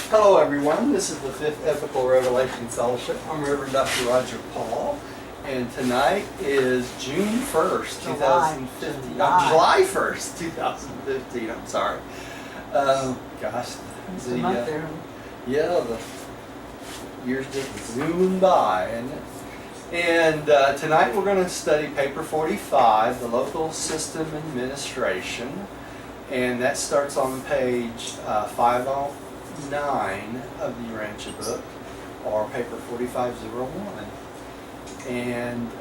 Hello everyone, this is the 5th Epical Revelation Fellowship. I'm Reverend Dr. Roger Paul, and tonight is June 1st, 2015. July 1st, 2015, I'm sorry. Gosh. It's a month there. Yeah, the years just zooming by, isn't it? And tonight we're going to study paper 45, the Local System Administration, and that starts on page 509 of the Urantia book, or paper 4501. And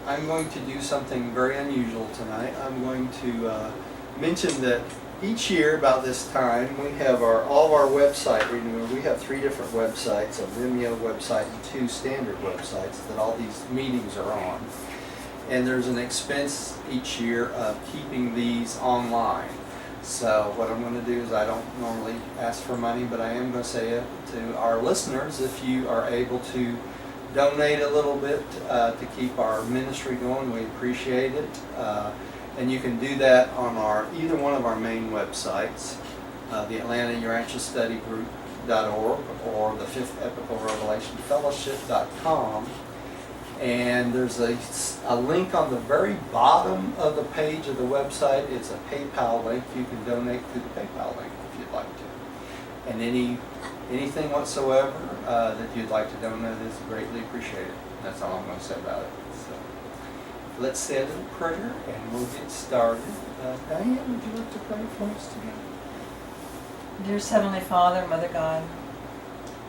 I'm going to do something very unusual tonight. I'm going to mention that each year about this time we have all of our website renewal. We have 3 different websites, a Vimeo website and 2 standard websites that all these meetings are on. And there's an expense each year of keeping these online. So what I'm going to do is, I don't normally ask for money, but I am going to say it to our listeners: if you are able to donate a little bit to keep our ministry going, we appreciate it. And you can do that on either one of our main websites, the Atlanta Urantia Study Group.org or the 5th Epical Revelation Fellowship.com. And there's a link on the very bottom of the page of the website. It's a PayPal link. You can donate through the PayPal link if you'd like to. And anything whatsoever that you'd like to donate is greatly appreciated. That's all I'm going to say about it. So let's say a little prayer and we'll get started. Diane, would you like to pray for us together? Dearest Heavenly Father, Mother God,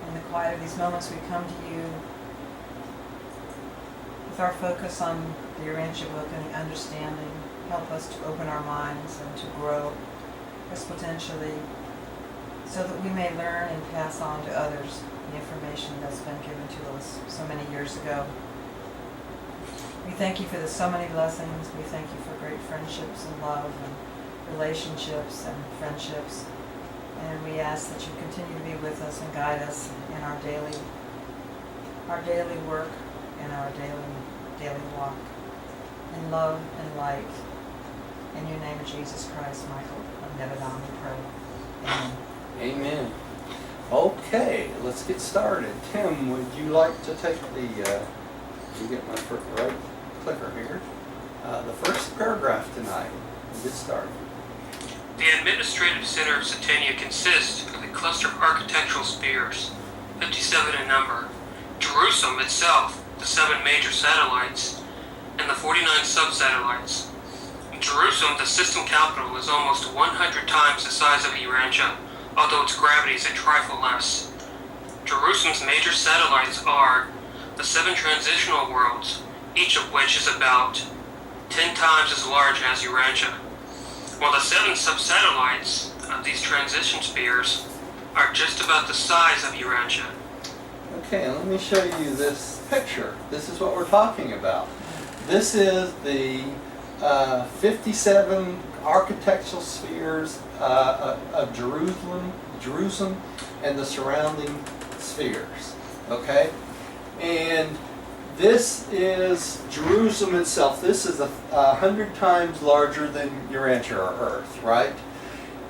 in the quiet of these moments we come to you with our focus on the Urantia book and the understanding. Help us to open our minds and to grow exponentially so that we may learn and pass on to others the information that's been given to us so many years ago. We thank you for so many blessings. We thank you for great friendships and love and relationships and friendships. And we ask that you continue to be with us and guide us in our daily work and our daily walk. In love and light. In your name of Jesus Christ, Michael of Nebadon, we pray. Amen. Amen. Okay, let's get started. Tim, would you like to take you get my right clicker here, the first paragraph tonight. We'll get started. The administrative center of Satania consists of a cluster of architectural spheres, 57 in number, Jerusalem itself, the 7 major satellites, and the 49 sub-satellites. In Jerusalem, the system capital, is almost 100 times the size of Urantia, although its gravity is a trifle less. Jerusalem's major satellites are the 7 transitional worlds, each of which is about 10 times as large as Urantia, while the 7 sub-satellites of these transition spheres are just about the size of Urantia. Okay, let me show you this picture. This is what we're talking about. This is the 57 architectural spheres of Jerusalem and the surrounding spheres. Okay? And this is Jerusalem itself. This is 100 times larger than Urantia or Earth, right?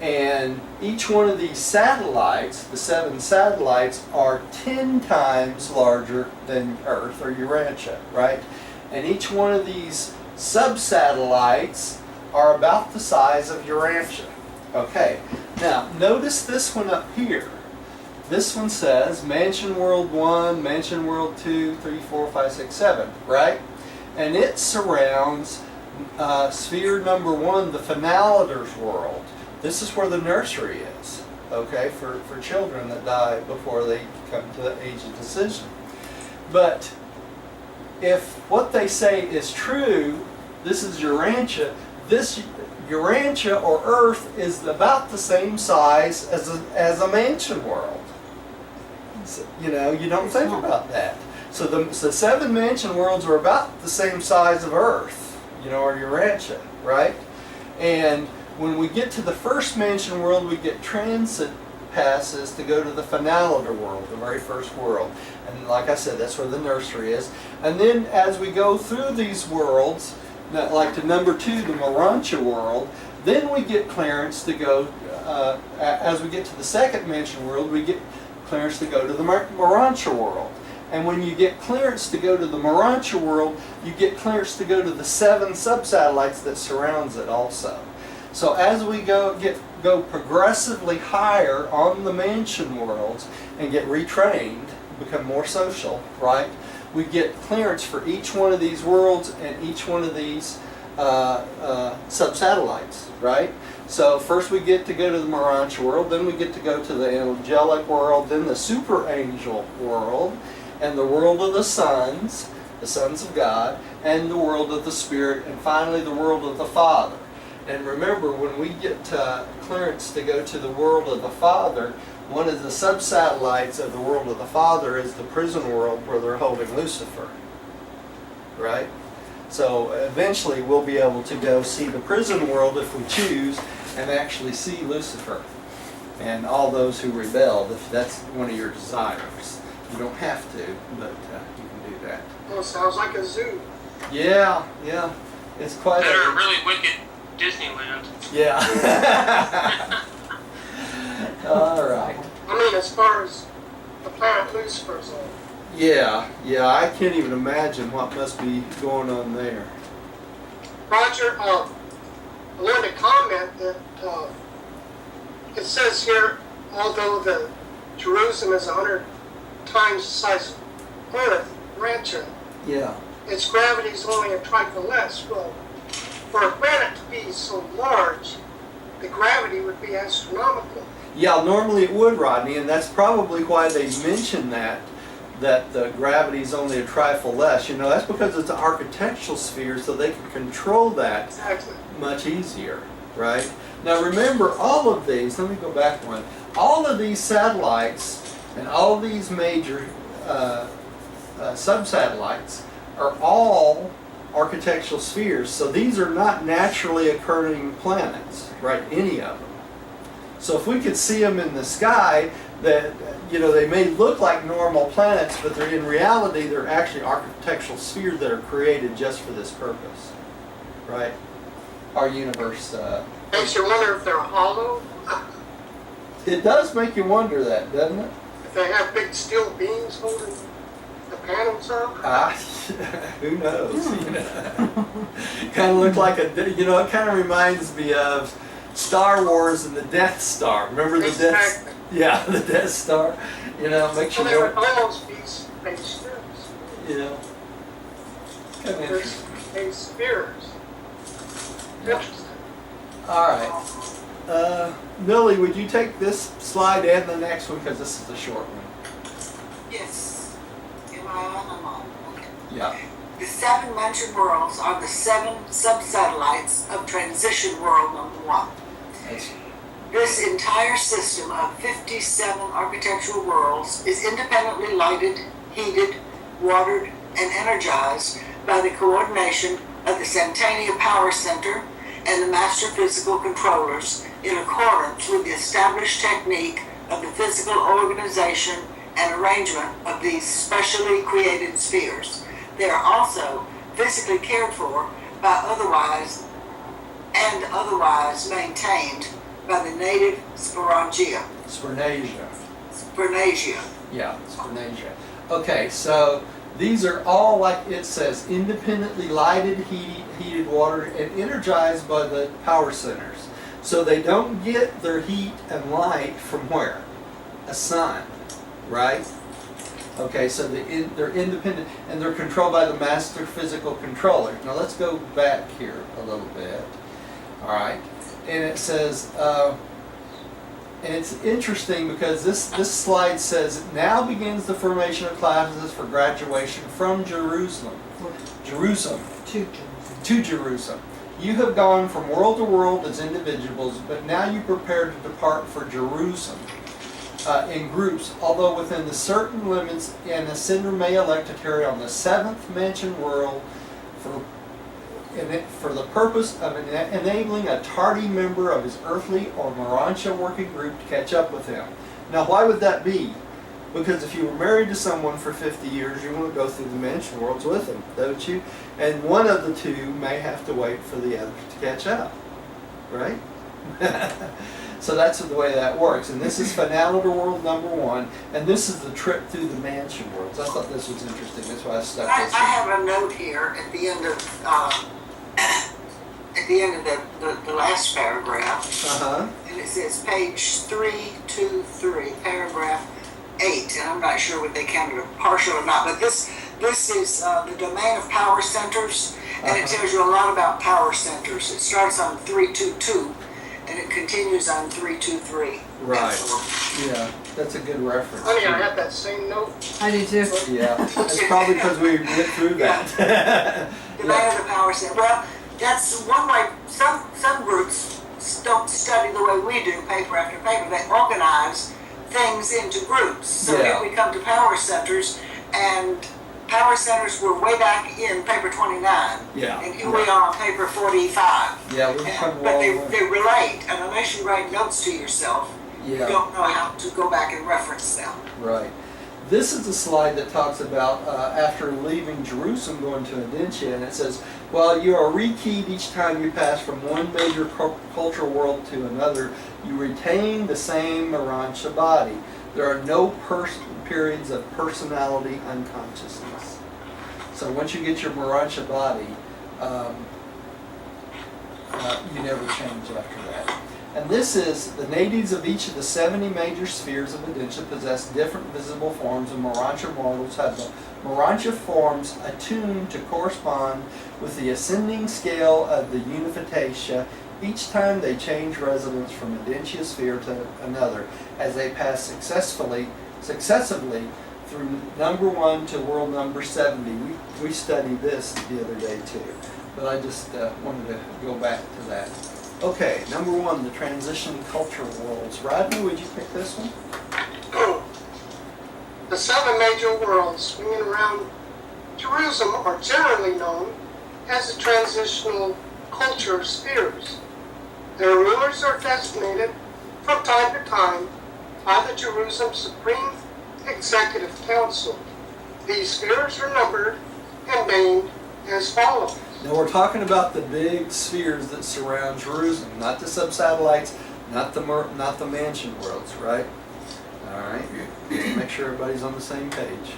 And each one of these satellites, the 7 satellites, are 10 times larger than Earth or Urantia, right? And each one of these sub-satellites are about the size of Urantia. Okay, now notice this one up here. This one says Mansion World 1, Mansion World 2, 3, 4, 5, 6, 7, right? And it surrounds sphere number 1, the Finalider's world. This is where the nursery is, okay, for children that die before they come to the age of decision. But if what they say is true, this is Urantia. This Urantia or Earth is about the same size as a mansion world. So, you know, you don't think about that. So the 7 mansion worlds are about the same size of Earth, you know, or Urantia, right? And when we get to the first mansion world, we get transit passes to go to the Finalider world, the very first world. And like I said, that's where the nursery is. And then as we go through these worlds, like to number 2, the Morantia world, then we get clearance to go as we get to the second mansion world, we get clearance to go to the Morontia world. And when you get clearance to go to the Morontia world, you get clearance to go to the 7 subsatellites that surrounds it also. So as we go progressively higher on the mansion worlds and get retrained, become more social, right? We get clearance for each one of these worlds and each one of these subsatellites, right? So first we get to go to the Morontia world, then we get to go to the angelic world, then the super angel world, and the world of the sons of God, and the world of the Spirit, and finally the world of the Father. And remember, when we get clearance to go to the world of the Father, one of the sub-satellites of the world of the Father is the prison world where they're holding Lucifer, right? So eventually we'll be able to go see the prison world if we choose, and actually see Lucifer and all those who rebelled, if that's one of your desires. You don't have to, but you can do that. Well, it sounds like a zoo. Yeah, it's quite Better a really wicked Disneyland. Yeah. All right. I mean, as far as the planet Lucifer's on. Yeah, I can't even imagine what must be going on there. Roger, I wanted to comment that it says here, although the Jerusalem is 100 times the size of Earth, Rancha, Yeah. its gravity is only a trifle less. Well, for a planet to be so large, the gravity would be astronomical. Yeah, normally it would, Rodney, and that's probably why they mention that the gravity is only a trifle less. You know, that's because it's an architectural sphere, so they can control that Exactly. much easier, right? Now remember, all of these, let me go back one, all of these satellites and all of these major sub-satellites are all architectural spheres, so these are not naturally occurring planets, right, any of them. So if we could see them in the sky, that, you know, they may look like normal planets, but they're in reality, they're actually architectural spheres that are created just for this purpose, right? Our universe, Makes you wonder if they're hollow, it does make you wonder that, doesn't it? if they have big steel beams holding the panels up. Who knows? Kind of look like you know, it kind of reminds me of Star Wars and the Death Star. Remember the Exactly. the Death Star? You know, it makes you Well, they would wonder, almost be spaceships. you know. Kind of They're interesting. space spheres. Interesting. All right. Millie, would you take this slide and the next one, because this is a short one? Yes. Am I on? I'm on. Okay. Yeah. The 7 mentioned worlds are the 7 sub-satellites of Transition World number 1. That's, This entire system of 57 architectural worlds is independently lighted, heated, watered, and energized by the coordination of the Centania Power Center and the Master Physical Controllers in accordance with the established technique of the physical organization and arrangement of these specially created spheres. They are also physically cared for by otherwise maintained by the native Sporangia. Spernasia. Yeah, Spernasia. Okay, so these are all, like it says, independently lighted, heated, watered, and energized by the power centers. So they don't get their heat and light from where? A sun, right? Okay, so they're independent, and they're controlled by the master physical controller. Now let's go back here a little bit. All right, and it says, and it's interesting because this slide says, now begins the formation of classes for graduation from Jerusalem. To Jerusalem. You have gone from world to world as individuals, but now you prepare to depart for Jerusalem. In groups, although within the certain limits, an ascender may elect to carry on the 7th mentioned world for the purpose of enabling a tardy member of his earthly or Morontia working group to catch up with him. Now, why would that be? Because if you were married to someone for 50 years, you want to go through the mansion worlds with them, don't you? And one of the two may have to wait for the other to catch up, right? So that's the way that works. And this is Finaliter World number 1, and this is the trip through the mansion worlds. I thought this was interesting. That's why I stuck I this. have a note here at the end of the last paragraph, Uh-huh. and it says page 323, paragraph 8, and I'm not sure whether they counted a partial or not, but this is the domain of power centers, and it tells you a lot about power centers. It starts on 322, and it continues on 323. Right. Yeah, that's a good reference. Honey, I had that same note. I do too. Yeah, it's probably because we went through that. Domain of the power center. Well, that's one way. Some groups don't study the way we do, paper after paper. They organize things into groups. So Yeah. here we come to power centers, and power centers were way back in paper 29. Yeah. And here we are on paper 45. Yeah, we've come a But long they way. relate, and unless you write notes to yourself, you Yeah, don't know how to go back and reference them. right. This is a slide that talks about after leaving Jerusalem going to Adentia, and it says, well, you are rekeyed each time you pass from one major cultural world to another. You retain the same Morancha body. There are no periods of personality unconsciousness. So once you get your Morancha body, you never change after that. And this is, the natives of each of the 70 major spheres of Adentia possess different visible forms, and Morancha mortals have the Morancha forms attuned to correspond with the ascending scale of the Unificatia each time they change residence from Adentia sphere to another, as they pass successively through number 1 to world number 70. We studied this the other day too, but I just wanted to go back to that. Okay, number 1, the transition culture worlds. Rodney, would you pick this one? The 7 major worlds swinging around Jerusalem are generally known as the transitional culture spheres. Their rulers are designated from time to time by the Jerusalem Supreme Executive Council. These spheres are numbered and named as follows. Now we're talking about the big spheres that surround Jerusalem, not the sub-satellites, not the mansion worlds, right? All right, just make sure everybody's on the same page.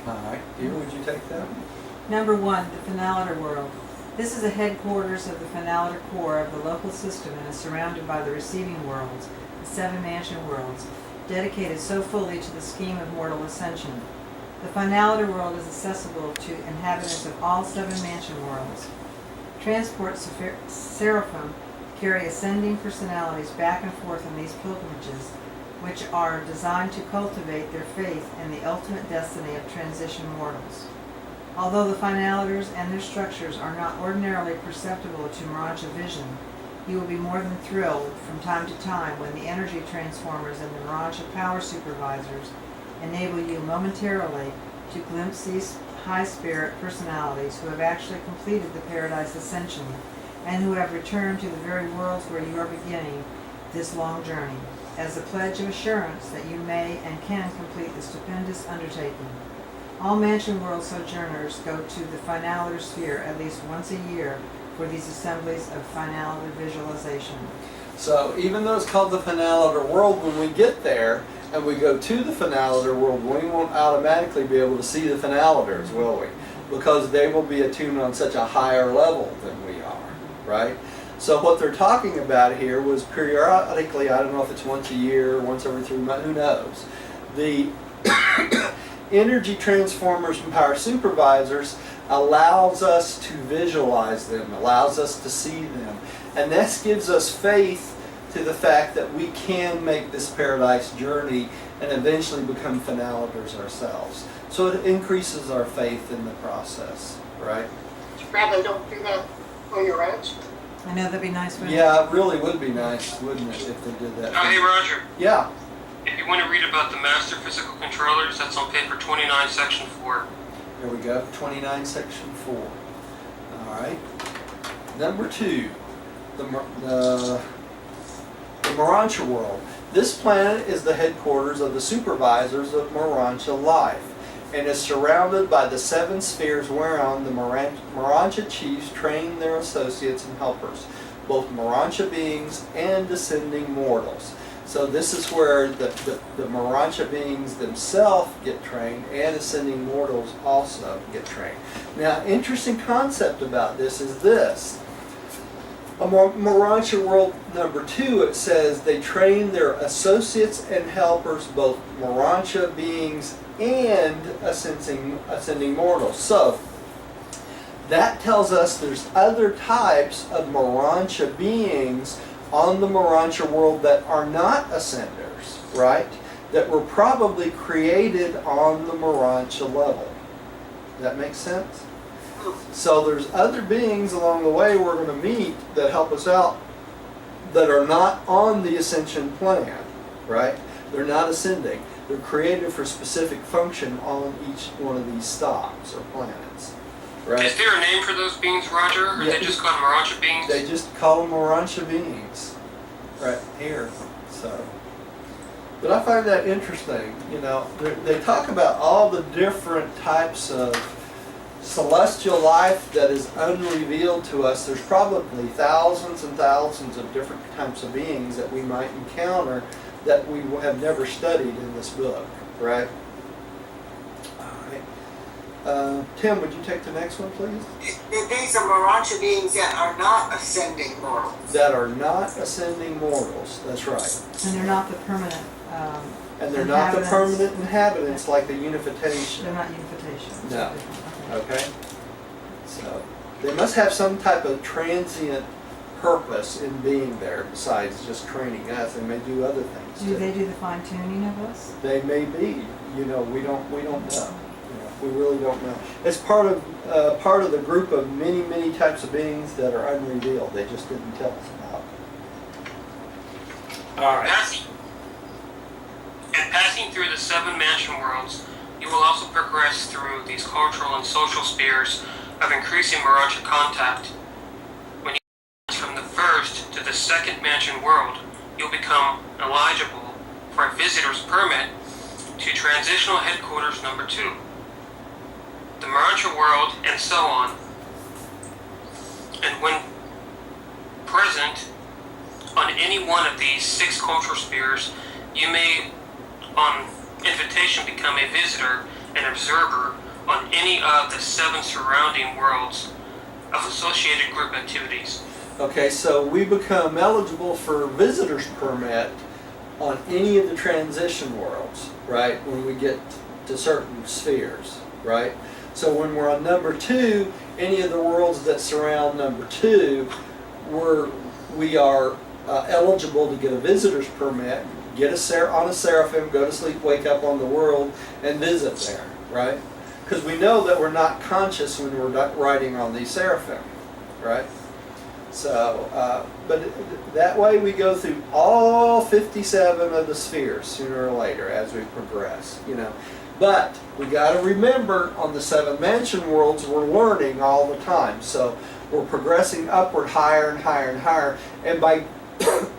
All right, Dear, would you take that one? Number 1, the Finaliter World. This is the headquarters of the Finaliter core of the local system and is surrounded by the receiving worlds, the 7 mansion worlds, dedicated so fully to the scheme of mortal ascension. The Finaliter World is accessible to inhabitants of all 7 mansion worlds. Transport seraphim carry ascending personalities back and forth on these pilgrimages, which are designed to cultivate their faith in the ultimate destiny of transition mortals. Although the finaliters and their structures are not ordinarily perceptible to Morancha vision, you will be more than thrilled from time to time when the energy transformers and the Morancha power supervisors enable you momentarily to glimpse these high spirit personalities who have actually completed the Paradise Ascension and who have returned to the very worlds where you are beginning this long journey, as a pledge of assurance that you may and can complete the stupendous undertaking. All mansion world sojourners go to the Finaliter sphere at least once a year for these assemblies of Finaliter visualization. So even though it's called the Finaliter world, when we get there and we go to the Finaliter world, we won't automatically be able to see the Finaliters, will we? Because they will be attuned on such a higher level than we are, right? So what they're talking about here was periodically, I don't know if it's once a year, once every 3 months, who knows, the energy transformers and power supervisors allows us to visualize them, allows us to see them. And this gives us faith to the fact that we can make this paradise journey and eventually become finaliters ourselves. So it increases our faith in the process, right? You probably don't do that on your ranch. I know that'd be nice, wouldn't it? Yeah, it really would be nice, wouldn't it, if they did that? Hey Roger, Yeah, if you want to read about the master physical controllers, that's on paper 29, section 4. here we go, 29 section 4. All right. Number 2, the Morancha world. This planet is the headquarters of the supervisors of Morancha life and is surrounded by the 7 spheres whereon the Morancha chiefs train their associates and helpers. both Morancha beings and descending mortals. So this is where the Morancha beings themselves get trained, and ascending mortals also get trained. Now, interesting concept about this is this. On Morancha World number 2, it says they train their associates and helpers, both Morancha beings and ascending mortals. So, that tells us there's other types of Morancha beings on the Morancha world that are not ascenders, right? That were probably created on the Morancha level. Does that make sense? So there's other beings along the way we're going to meet that help us out that are not on the ascension plan, right? They're not ascending. They're created for specific function on each one of these stops or planets, right? Is there a name for those beings, Roger? Or Yeah. they just call them Morancha beings? They just call them Morancha beings right here. So, but I find that interesting. You know, they talk about all the different types of celestial life that is unrevealed to us. There's probably thousands and thousands of different types of beings that we might encounter that we have never studied in this book, right? All right. Tim, would you take the next one, please? These are Morancha beings that are not ascending mortals. That are not ascending mortals. That's right. And they're not the permanent, And they're not the inhabitants. permanent inhabitants like the unification. They're not unification. It's No. different. Okay. Okay? So, they must have some type of transient purpose in being there besides just training us. They may do other things Do too. they do the fine tuning of us? They may be. You know, we don't know. You know, we really don't know. It's part of the group of many types of beings that are unrevealed. They just didn't tell us about. All right. Passing through the 7 mansion worlds, you will also progress through these cultural and social spheres of increasing Morancha contact. When you pass from the first to the 2nd mansion world, you'll become eligible for a visitor's permit to Transitional Headquarters number 2, the Morancha world, and so on. And when present on any one of these 6 cultural spheres, you may, on invitation, become a visitor and observer on any of the 7 surrounding worlds of associated group activities. Okay, so we become eligible for visitor's permit on any of the transition worlds, right? When we get to certain spheres, right? So when we're on number 2, any of the worlds that surround number 2, we are eligible to get a visitor's permit, get on a seraphim, go to sleep, wake up on the world, and visit there, right? Because we know that we're not conscious when we're riding on these seraphim, right? So, but that way we go through all 57 of the spheres sooner or later as we progress, you know. But we got to remember, on the 7 mansion worlds, we're learning all the time. So we're progressing upward higher and higher and higher. And by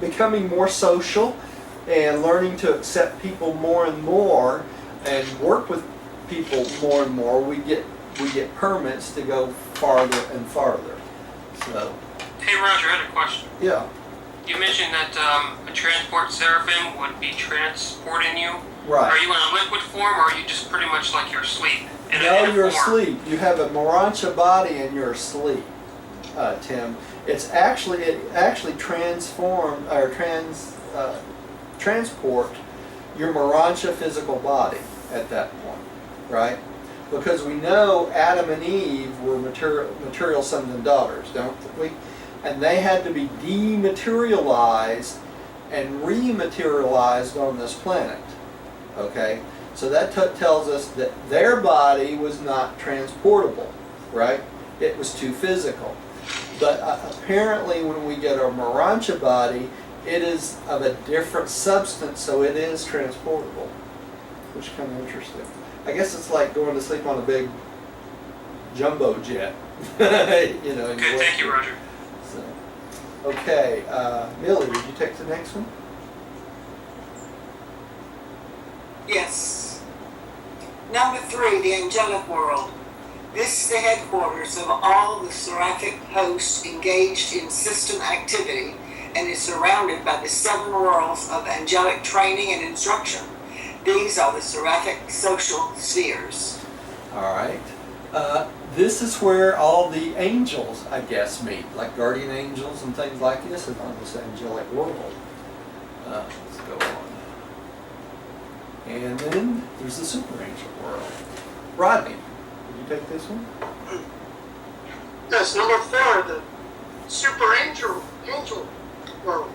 becoming more social and learning to accept people more and more and work with people more and more, we get permits to go farther and farther. So, Hey Roger, I had a question. yeah. You mentioned that a transport seraphim would be transporting you. Right. Are you in a liquid form, or are you just pretty much like you're asleep? In No, a you're form? asleep. You have a Morancha body and you're asleep, Tim. It actually transform or transport your Morancha physical body at that point, right? Because we know Adam and Eve were material sons and daughters, don't we? And they had to be dematerialized and rematerialized on this planet. Okay? So that tells us that their body was not transportable, right? It was too physical. But apparently when we get our Morancha body, it is of a different substance, so it is transportable, which is kind of interesting. I guess it's like going to sleep on a big jumbo jet. You know. Okay, thank you, Roger. So, okay, Millie, would you take the next one? Yes. Number 3, the angelic world. This is the headquarters of all the seraphic hosts engaged in system activity and is surrounded by the 7 worlds of angelic training and instruction. These are the seraphic social spheres. All right. This is where all the angels, I guess, meet, like guardian angels and things like this, is on this angelic world. Let's go on. And then there's the super angel world. Rodney, would you take this one? Yes, number 4, the super angel world.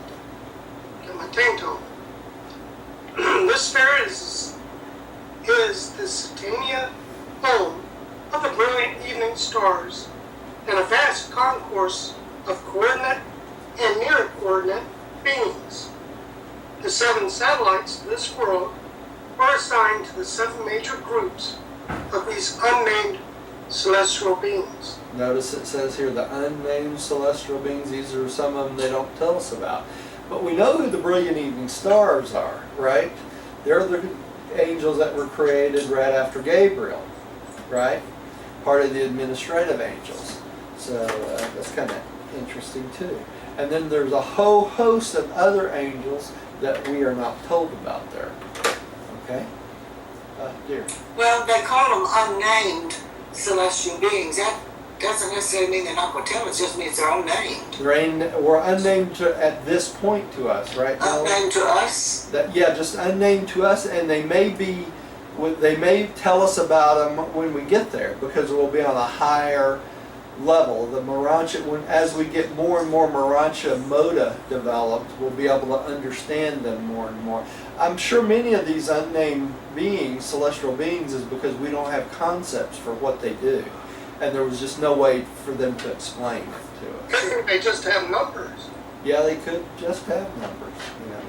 Get my tank tone. This sphere is the Satania home of the brilliant evening stars and a vast concourse of coordinate and near coordinate beings. The 7 satellites of this world are assigned to the 7 major groups of these unnamed celestial beings. Notice it says here the unnamed celestial beings. These are some of them they don't tell us about. But we know who the brilliant evening stars are, right? They're the angels that were created right after Gabriel, right? Part of the administrative angels. So that's kind of interesting too. And then there's a whole host of other angels that we are not told about there. Okay? Dear. Well, they call them unnamed celestial beings. That doesn't necessarily mean they're not going to tell us, it just means they're unnamed. We're unnamed at this point to us, right? Unnamed to us? Just unnamed to us, and they may tell us about them when we get there, because we'll be on a higher level. The Morancha, as we get more and more Morancha Moda developed, we'll be able to understand them more and more. I'm sure many of these unnamed beings, celestial beings, is because we don't have concepts for what they do. And there was just no way for them to explain it to us. They just have numbers. Yeah, they could just have numbers.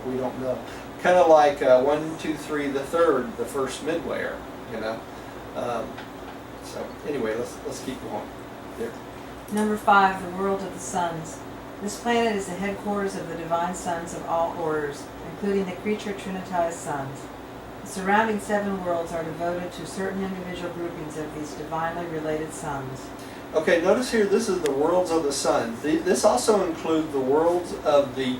We don't know. Kind of like 1, 2, 3, the third, the first midwayer. So anyway, let's keep going. There. Number 5, the world of the suns. This planet is the headquarters of the divine sons of all orders, including the creature trinitized suns. The surrounding 7 worlds are devoted to certain individual groupings of these divinely related suns. Okay, notice here this is the worlds of the sun. This also includes the worlds of the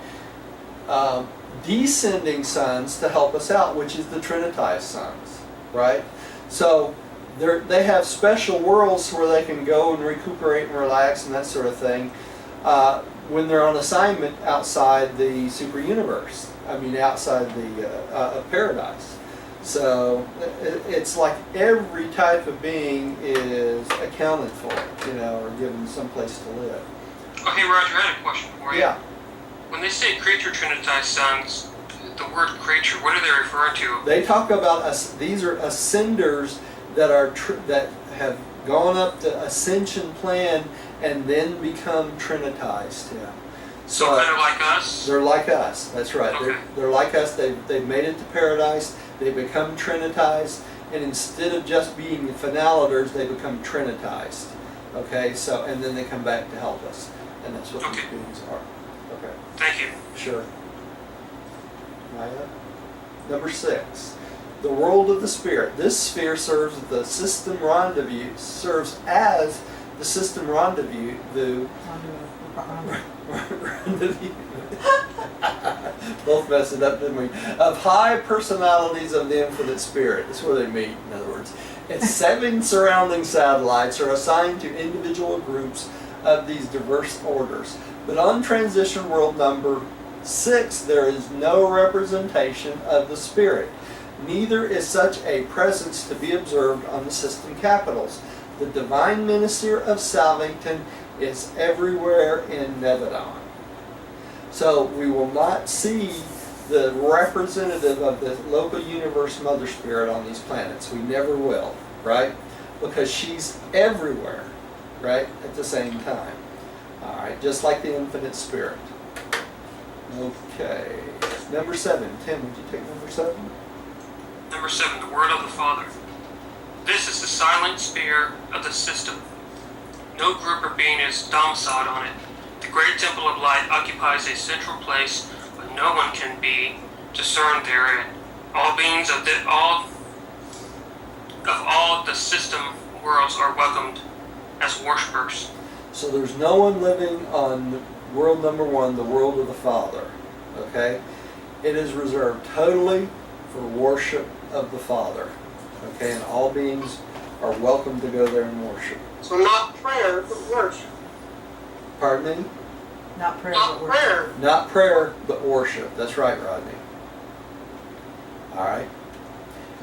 descending suns to help us out, which is the trinitized suns, right? So they have special worlds where they can go and recuperate and relax and that sort of thing when they're on assignment outside the super universe. Outside the paradise. So it's like every type of being is accounted for, or given some place to live. Okay, Roger, I had a question for you. Yeah. When they say creature trinitized sons, the word creature, what are they referring to? They talk about these are ascenders that that have gone up the ascension plan and then become trinitized. Yeah. So kind of like us? They're like us. That's right. Okay. They're like us. They've made it to paradise. They become trinitized, and instead of just being finaliters, they become trinitized. Okay. So and then they come back to help us, and that's what these beings are. Okay. Thank you. Sure. Maya. Number 6, the world of the spirit. This sphere serves as the system rendezvous. Both messed it up, didn't we? Of high personalities of the infinite spirit. That's where they meet, in other words. Its 7 surrounding satellites are assigned to individual groups of these diverse orders. But on transition world number 6, there is no representation of the spirit. Neither is such a presence to be observed on the system capitals. The divine minister of Salvington is everywhere in Nevedon. So we will not see the representative of the local universe mother spirit on these planets. We never will, right? Because she's everywhere, right, at the same time. All right, just like the infinite spirit. Okay, number 7. Tim, would you take number 7? Number 7, the word of the Father. This is the silent sphere of the system. No group or being is domiciled on it. The great temple of light occupies a central place, but no one can be discerned therein. All beings of all the system worlds are welcomed as worshippers. So there's no one living on world number one, the world of the Father. Okay? It is reserved totally for worship of the Father. Okay? And all beings are welcome to go there and worship. So not prayer, but worship. Pardon me? Not prayer, Not but worship. prayer. Not prayer, but worship. That's right, Rodney. All right?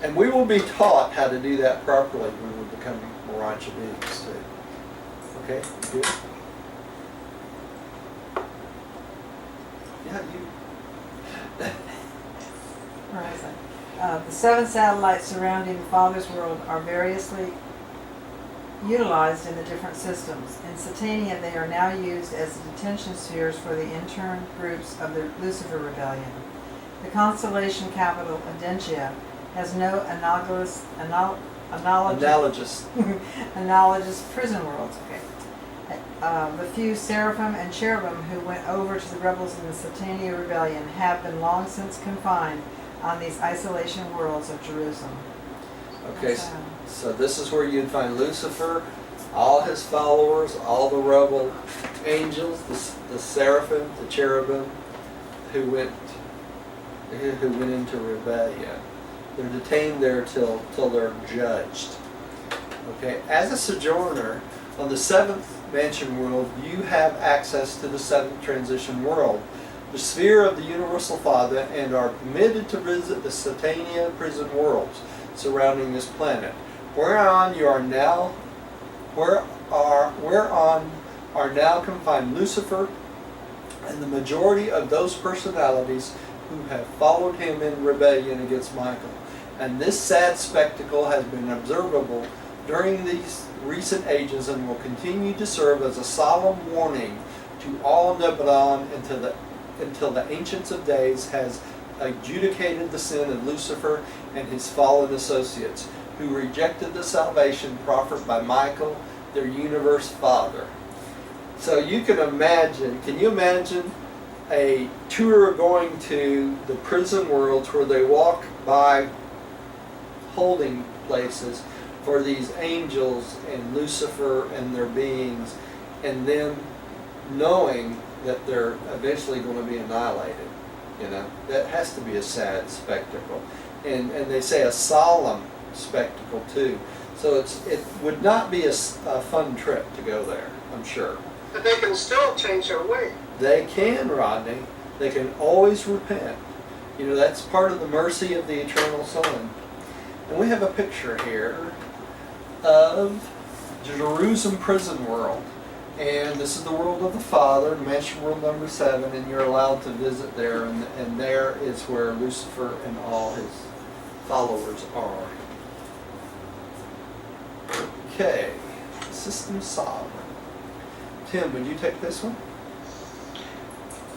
And we will be taught how to do that properly when we become Morancha beings too. Okay? You good? Yeah, you. Where was I? The 7 satellites surrounding the Father's world are variously utilized in the different systems. In Satania, they are now used as detention spheres for the intern groups of the Lucifer Rebellion. The constellation capital, Adentia, has no analogous analogous prison worlds. Okay. The few seraphim and cherubim who went over to the rebels in the Satania Rebellion have been long since confined on these isolation worlds of Jerusalem. Okay, so this is where you'd find Lucifer, all his followers, all the rebel angels, the seraphim, the cherubim, who went into rebellion. They're detained there till they're judged. Okay, as a sojourner on the 7th mansion world, you have access to the 7th transition world, the sphere of the universal Father, and are permitted to visit the Satania prison worlds surrounding this planet, whereon are now confined Lucifer and the majority of those personalities who have followed him in rebellion against Michael. And this sad spectacle has been observable during these recent ages and will continue to serve as a solemn warning to all Nebadon until the Ancients of Days has adjudicated the sin of Lucifer and his fallen associates, who rejected the salvation proffered by Michael, their universe father. So you can you imagine a tour going to the prison worlds where they walk by holding places for these angels and Lucifer and their beings, and them knowing that they're eventually going to be annihilated? You know, that has to be a sad spectacle, and they say a solemn spectacle too. So it would not be a fun trip to go there, I'm sure. But they can still change their way. They can, Rodney. They can always repent. You know, that's part of the mercy of the Eternal Son. And we have a picture here of Jerusalem prison world. And this is the world of the Father, mansion world number 7, and you're allowed to visit there, and there is where Lucifer and all his followers are. Okay, System Sovereign. Tim, would you take this one?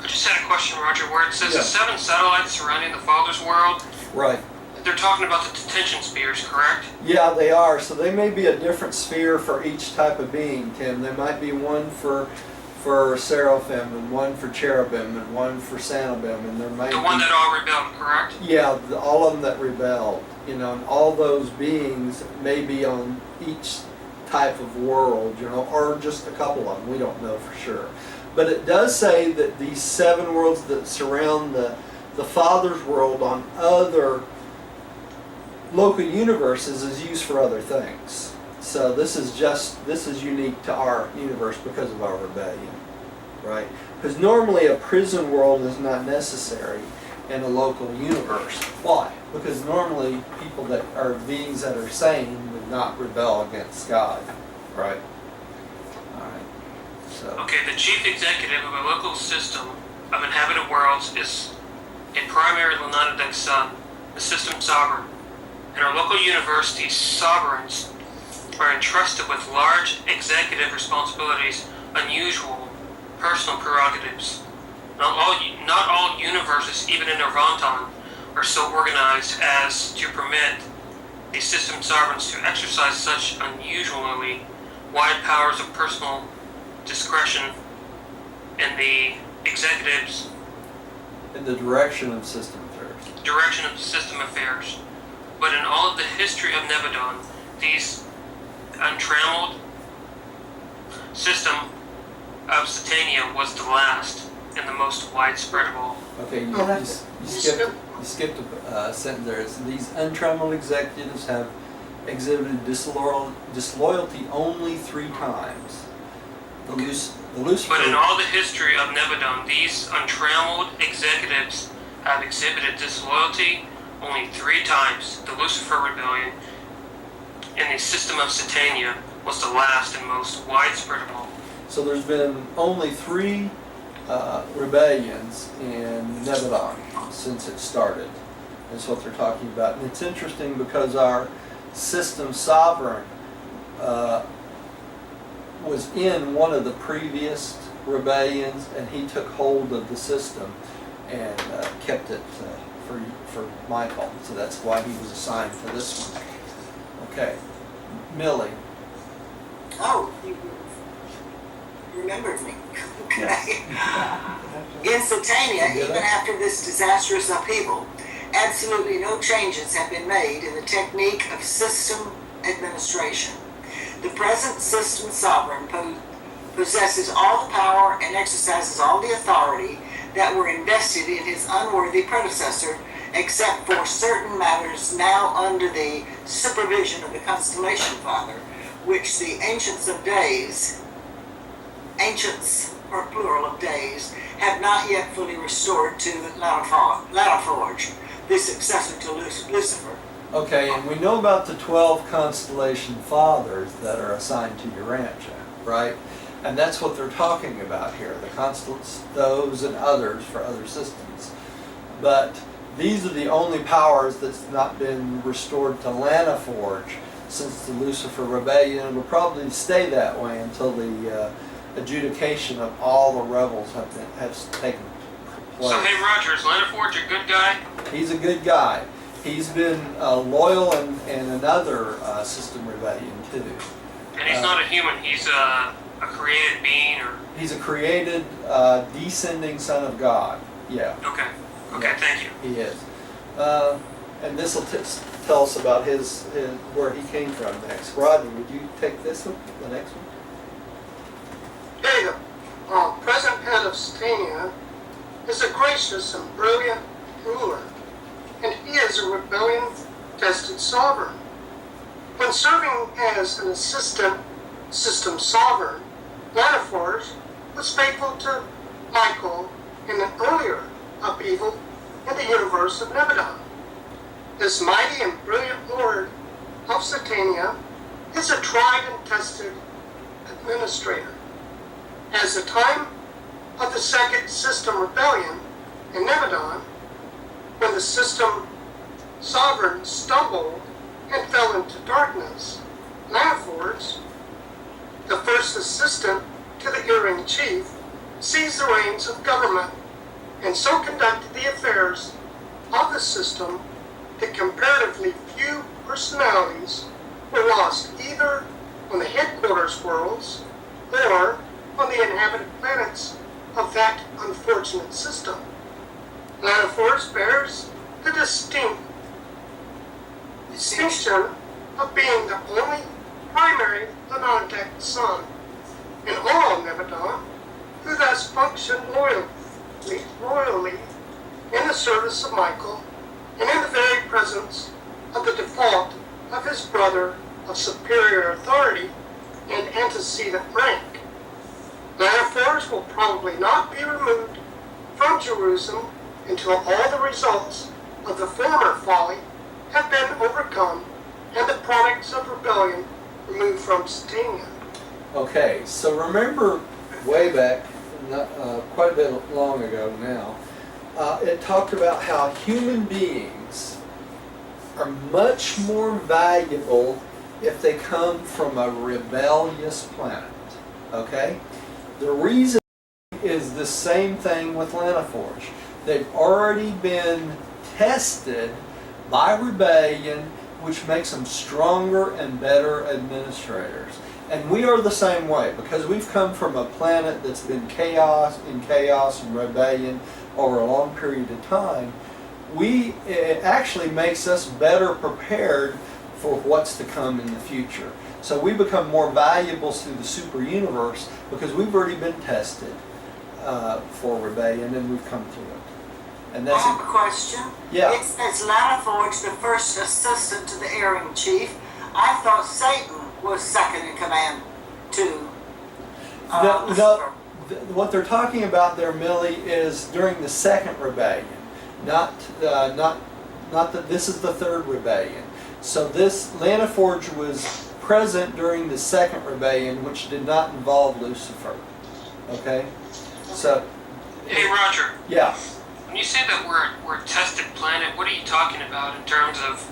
I just had a question, Roger, where it says Yeah. the 7 satellites surrounding the Father's world, Right. they're talking about the detention spheres, correct? Yeah, they are. So they may be a different sphere for each type of being, Tim. There might be one for seraphim, and one for cherubim, and one for sanabim, and there might The one that all rebelled, correct? Yeah, all of them that rebelled, you know, and all those beings may be on each type of world, you know, or just a couple of them. We don't know for sure. But it does say that these 7 worlds that surround the Father's world on other local universes is used for other things. So this is unique to our universe because of our rebellion, right? Because normally a prison world is not necessary in a local universe. Why? Because normally people that are beings that are sane would not rebel against God, right? All right. So Okay, the chief executive of a local system of inhabited worlds is a primary Lunatidex son, the system sovereign. In our local universe, these sovereigns are entrusted with large executive responsibilities, unusual personal prerogatives. Not all universes, even in Nirvantan, are so organized as to permit the system sovereigns to exercise such unusually wide powers of personal discretion in the executive's in the direction of system affairs. direction of system affairs. But in all of the history of Nebadon, these the untrammeled system of Satania was the last and the most widespread of all. Okay, you, Oh, you, that's- you skipped a sentence there. It's, these untrammeled executives have exhibited disloyalty only 3 times. The Lucifer. But in all the history of Nebadon, these untrammeled executives have exhibited disloyalty only 3 times. The Lucifer rebellion and the system of Satania was the last and most widespread of all. So there's been only 3 rebellions in Nebadon since it started. That's what they're talking about. And it's interesting because our system sovereign was in one of the previous rebellions, and he took hold of the system and kept it for Michael. So that's why he was assigned to this one. Okay, Millie. Oh, you remembered me. Okay. In Satania, You get even it? after this disastrous upheaval, absolutely no changes have been made in the technique of system administration. The present system sovereign possesses all the power and exercises all the authority that were invested in his unworthy predecessor, except for certain matters now under the supervision of the Constellation Father, which the Ancients of Days, ancients or plural of days, have not yet fully restored to Lanaforge, the successor to Lucifer. Okay, and we know about the 12 constellation fathers that are assigned to Urantia, right? And that's what they're talking about here, the constellations, those and others for other systems. But these are the only powers that's not been restored to Lanaforge since the Lucifer Rebellion, and will probably stay that way until the adjudication of all the rebels has taken place. So hey Roger, is Lanaforge a good guy? He's a good guy. He's been loyal in another system rebellion too. And he's not a human, he's a created being or... He's a created, descending son of God. Yeah, Okay, okay, thank you. he is. And this will tell us about his where he came from next. Rodney, would you take this one, the next one? Okay, the present head of Satania is a gracious and brilliant ruler, and he is a rebellion-tested sovereign. When serving as an assistant system sovereign, Lanaforge was faithful to Michael in an earlier upheaval in the universe of Nebadon. This mighty and brilliant lord of Satania is a tried and tested administrator. As the time of the second system rebellion in Nebadon, when the system sovereign stumbled and fell into darkness, Lanaforge, the first assistant to the Earring chief, seized the reins of government and so conducted the affairs of the system that comparatively few personalities were lost either on the headquarters worlds or on the inhabited planets of that unfortunate system. Lanaforge bears the distinction of being the only primary Lenontek son in all Nebadon, who thus functioned loyally in the service of Michael and in the very presence of the default of his brother of superior authority and antecedent rank. Lanaforge will probably not be removed from Jerusalem until all the results of the former folly have been overcome and the products of rebellion removed from Satania. Okay, so remember way back, quite a bit long ago now, it talked about how human beings are much more valuable if they come from a rebellious planet. Okay? The reason is the same thing with Lanaforge. They've already been tested by rebellion, which makes them stronger and better administrators. And we are the same way, because we've come from a planet that's been chaos and rebellion over a long period of time. It actually makes us better prepared for what's to come in the future. So we become more valuable through the super universe because we've already been tested for rebellion and we've come through it. And I that's have a question. Yeah. It says Lana Forge, the first assistant to the Erring Chief. I thought Satan was second in command to Lucifer. What they're talking about there, Millie, is during the second rebellion, not that this is the third rebellion. So this Lana Forge was present during the second rebellion, which did not involve Lucifer. Okay, so Hey, Roger. yeah. When you say that we're a tested planet, what are you talking about in terms of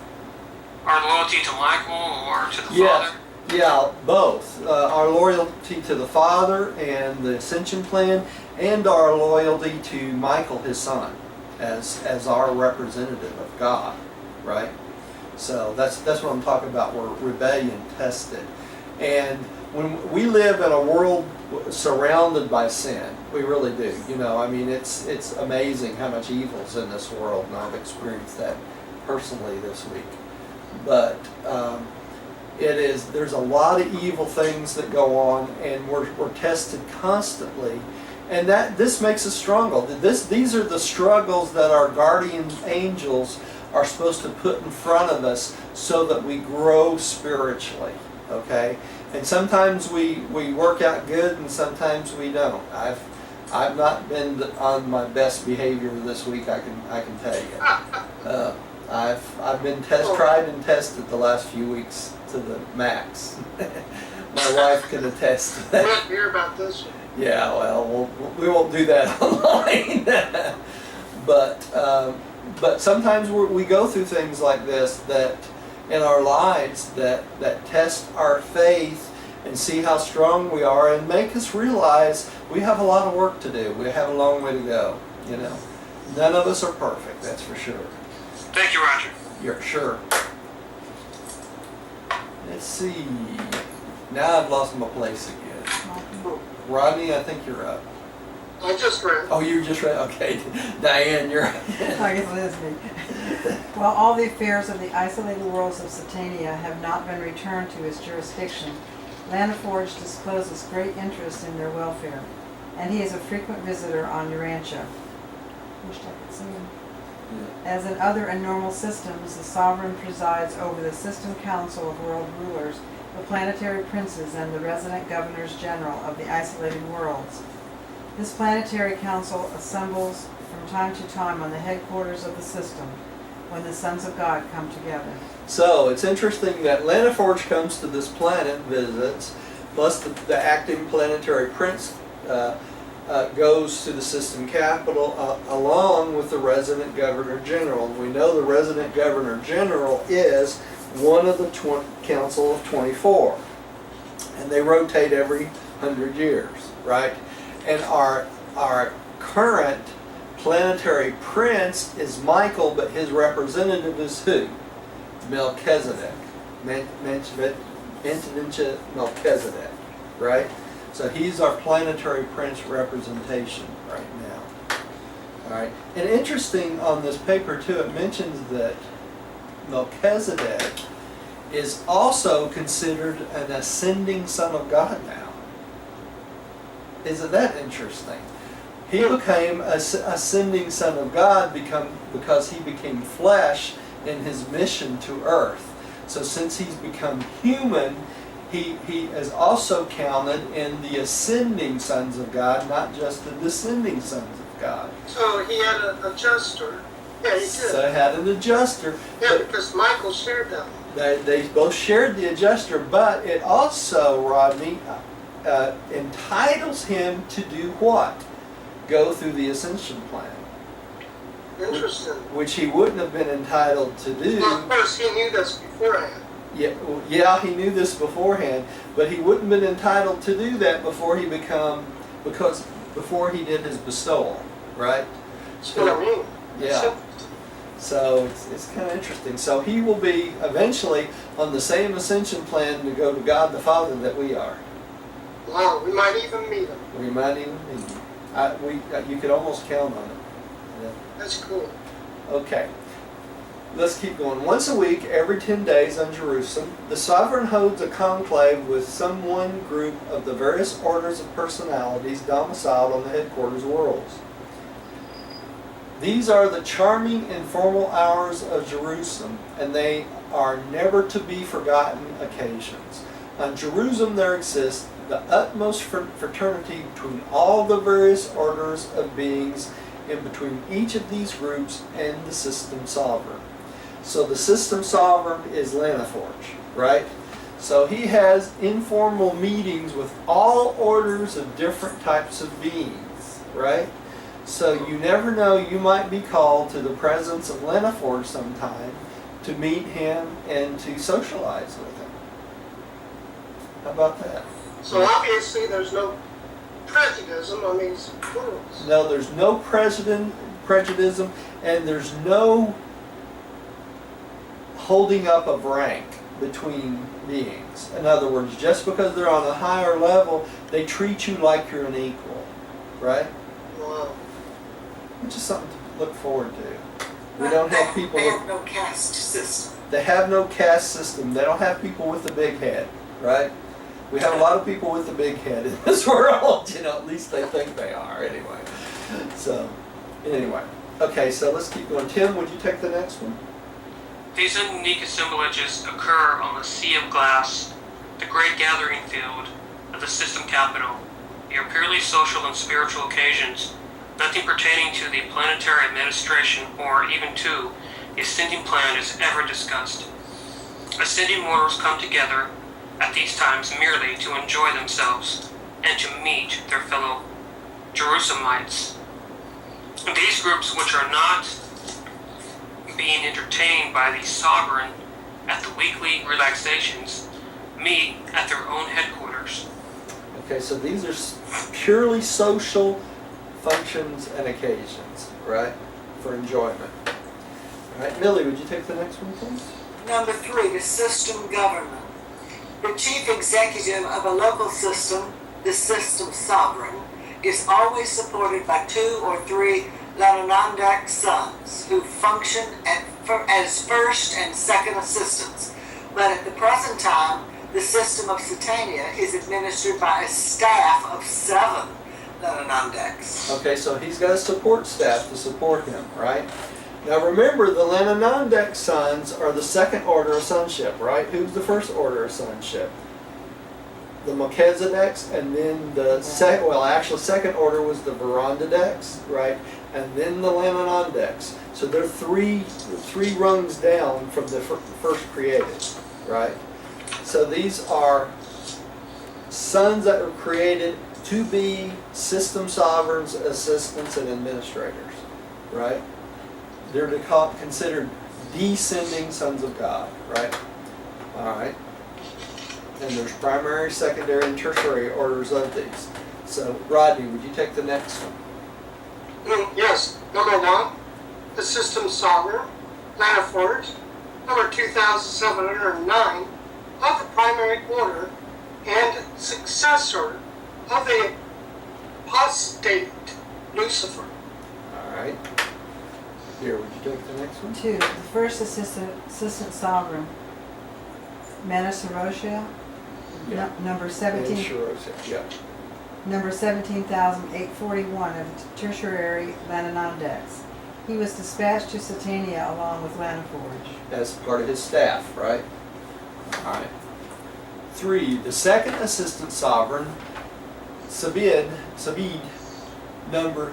our loyalty to Michael or to the Yes. Father? Yeah, both. Our loyalty to the Father and the Ascension Plan, and our loyalty to Michael, his son, as our representative of God, right? So that's what I'm talking about. We're rebellion tested, and when we live in a world surrounded by sin, we really do. You know, I mean, it's amazing how much evil's in this world, and I've experienced that personally this week. But there's a lot of evil things that go on, and we're tested constantly, and this makes us struggle. These are the struggles that our guardian angels are supposed to put in front of us so that we grow spiritually. Okay, and sometimes we work out good, and sometimes we don't. I've not been on my best behavior this week. I can tell you. I've been tried and tested the last few weeks to the max. My wife can attest to I that. didn't hear about this one. Yeah, well, we won't do that online. But sometimes we go through things like this that in our lives that test our faith and see how strong we are and make us realize we have a lot of work to do. We have a long way to go. You know, none of us are perfect. That's for sure. Thank you, Roger. You're sure. Let's see. Now I've lost my place again. Rodney, I think you're up. I just read. Oh, you just read. Okay, Diane, you're up. I guess it is me. While all the affairs of the isolated worlds of Satania have not been returned to his jurisdiction, Lana Forge discloses great interest in their welfare, and he is a frequent visitor on Urantia. Wish I could see him. As in other and normal systems, the sovereign presides over the system council of world rulers, the planetary princes, and the resident governors general of the isolated worlds. This planetary council assembles from time to time on the headquarters of the system when the sons of God come together. So it's interesting that Lana Forge comes to this planet, visits, plus the acting planetary prince goes to the system capital along with the resident governor general. We know the resident governor general is one of the council of 24, and they rotate every 100 years, right? And our current planetary prince is Michael, but his representative is who? Melchizedek. Melchizedek, right? So he's our planetary prince representation right now. All right. And interesting on this paper too, it mentions that Melchizedek is also considered an ascending son of God now. Isn't that interesting? He became an ascending son of God because he became flesh in his mission to earth. So since he's become human, he is also counted in the ascending sons of God, not just the descending sons of God. So he had an adjuster. Yeah, he did. So he had an adjuster. Yeah, because Michael shared that one. They both shared the adjuster, but it also, Rodney, entitles him to do what? Go through the ascension plan. Interesting. Which he wouldn't have been entitled to do. Well, of course, he knew this beforehand. Yeah, he knew this beforehand, but he wouldn't have been entitled to do that before he did his bestowal, right? That's what I mean. Yeah. So it's kind of interesting. So he will be eventually on the same ascension plan to go to God the Father that we are. Wow, we might even meet him. We might even meet him. You could almost count on it. Yeah. That's cool. Okay. let's keep going. Once a week, every 10 days on Jerusalem, the sovereign holds a conclave with some one group of the various orders of personalities domiciled on the headquarters worlds. These are the charming informal hours of Jerusalem, and they are never to be forgotten occasions. On Jerusalem there exists the utmost fraternity between all the various orders of beings in between each of these groups and the system sovereign. So the system sovereign is Lanaforge, right? So he has informal meetings with all orders of different types of beings, right? So you never know, you might be called to the presence of Lanaforge sometime to meet him and to socialize with him. How about that? So obviously there's no prejudice on these worlds. No, there's no prejudice, and there's no holding up of rank between beings. In other words, just because they're on a higher level, they treat you like you're an equal, right? Wow. Which is something to look forward to. We don't have people They with, have no caste system. they have no caste system. They don't have people with the big head, right? We have a lot of people with the big head in this world, you know, at least they think they are anyway. So, anyway. Okay, so let's keep going. Tim, would you take the next one? These unique assemblages occur on the Sea of Glass, the great gathering field of the system capital. They are purely social and spiritual occasions, nothing pertaining to the planetary administration or even to the ascending plan is ever discussed. Ascending mortals come together at these times merely to enjoy themselves and to meet their fellow Jerusalemites. These groups, which are not being entertained by the sovereign at the weekly relaxations, meet at their own headquarters. Okay, so these are purely social functions and occasions, right? For enjoyment. All right, Millie, would you take the next one, please? Number 3, the system government. The chief executive of a local system, the system sovereign, is always supported by 2 or 3 Lananandak sons who function as first and second assistants. But at the present time, the system of Satania is administered by a staff of 7 Lananandaks. Okay, so he's got a support staff to support him, right? Now remember, the Lananandak sons are the second order of sonship, right? Who's the first order of sonship? The Melchizedeks, and then the second order was the Verondadeks, right? And then the Lananandeks. So they're three rungs down from the first created, right? So these are sons that were created to be system sovereigns, assistants, and administrators, right? They're considered descending sons of God, right? All right. And there's primary, secondary, and tertiary orders of these. So, Rodney, would you take the next one? Yes. Number 1, the system sovereign, Lanaforge. Number 2709, of the primary order and successor of the apostate Lucifer. All right. Here, would you take the next one? 2, the first assistant sovereign, Manasaroshia, number 17. Yeah. Number 17,841 of the tertiary Lananandeks. He was dispatched to Satania along with Lanaforge. As part of his staff, right? All right. 3, the second assistant sovereign, Sabid, number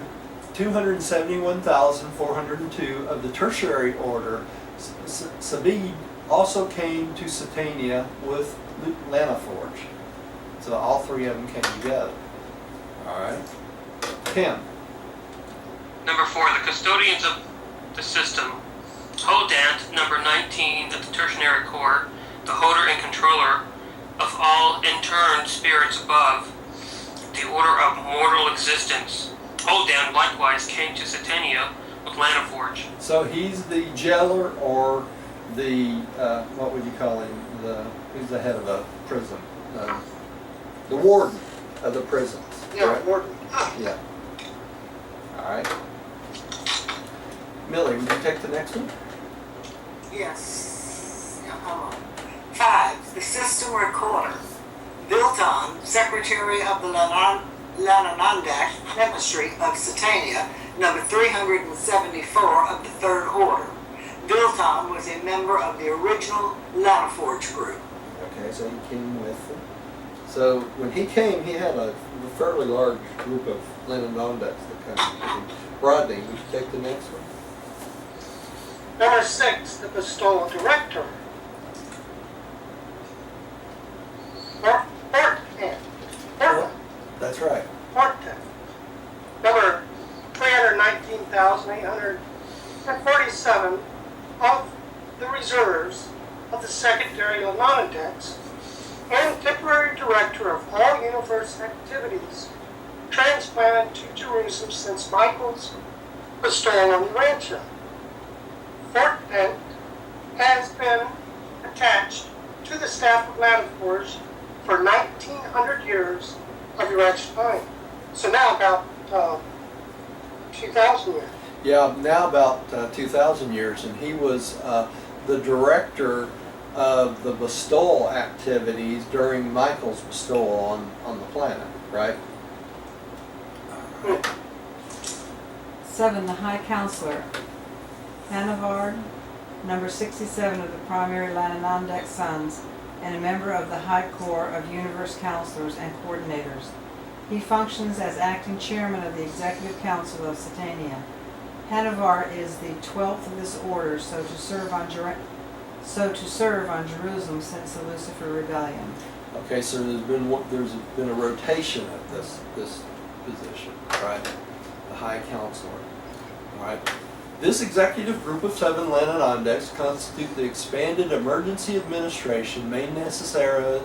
271,402 of the tertiary order. Sabid also came to Satania with Lanaforge. So all 3 of them came together. All right. Tim. Number 4, the custodians of the system. Hodant, number 19 of the tertiary corps, the holder and controller of all interned spirits above, the order of mortal existence. Hodant likewise came to Satania with Lanaforge. So he's the jailer, or the, what would you call him? Who's the head of a prison? The warden of the prisons. Yeah, right? Warden. Yeah. All right. Millie, would you take the next one? Yes. Yeah, I'm on. 5. The system recorder. Vilton, Secretary of the Lananondak Ministry of Satania, number 374 of the Third Order. Vilton was a member of the original Lanaforge group. Okay, so he came with them. So when he came, he had a fairly large group of Lenonondas that come with him. Rodney, would you take the next one? Number 6, the Bestowal Director. Portland. That's right. Portland. Number 319,847 of the reserves of the Secondary Lanonondex and temporary director of all universe activities transplanted to Jerusalem since Michael's bestowal on Urantia. Fort Bend has been attached to the staff of Lanaforge for 1,900 years of Urantia time. So now about 2,000 years. Yeah, now about 2,000 years, and he was the director of the bestowal activities during Michael's bestowal on the planet, right? 7. The High Counselor. Hanavard, number 67 of the primary Lananondak Sons, and a member of the High Corps of Universe Counselors and Coordinators. He functions as acting chairman of the Executive Council of Satania. Hanavar is the 12th of this order, so to serve on Jerusalem since the Lucifer Rebellion. Okay, so there's been a rotation of this position, right? The High Counselor, all right? This executive group of 7 Lananondex constitute the expanded emergency administration made necessary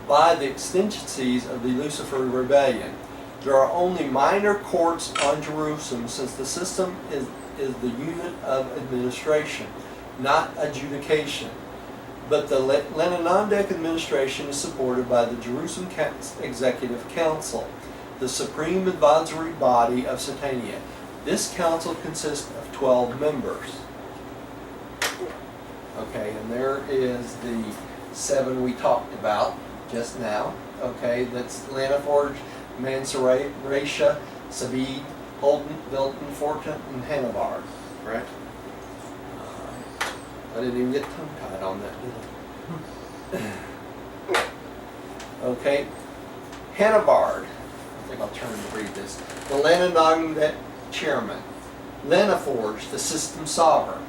by the exigencies of the Lucifer Rebellion. There are only minor courts on Jerusalem since the system is the unit of administration, not adjudication. But the Lananondak administration is supported by the Jerusalem Executive Council, the supreme advisory body of Satania. This council consists of 12 members. Okay, and there is the 7 we talked about just now. Okay, that's Lanaforge, Mansoratia, Sabid, Holden, Vilton, Fortin, and Hanavar. Right? I didn't even get tongue-tied on that, did I? Okay, Hanavard. I think I'll turn to read this. The Lananondak chairman. Lanaforge, the system sovereign.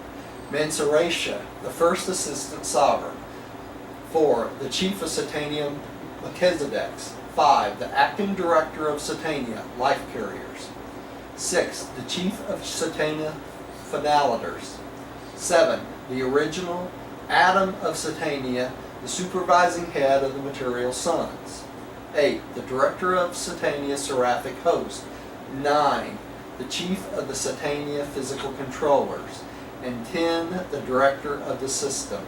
Mansoratia, the first assistant sovereign. 4. The chief of Satania, Melchizedek. 5. The acting director of Satania, life carriers. 6. The chief of Satania, Finalitors. 7. The original Adam of Satania, the supervising head of the material sons. 8. The director of Satania, Seraphic host. 9. The chief of the Satania physical controllers. And 10. The director of the system,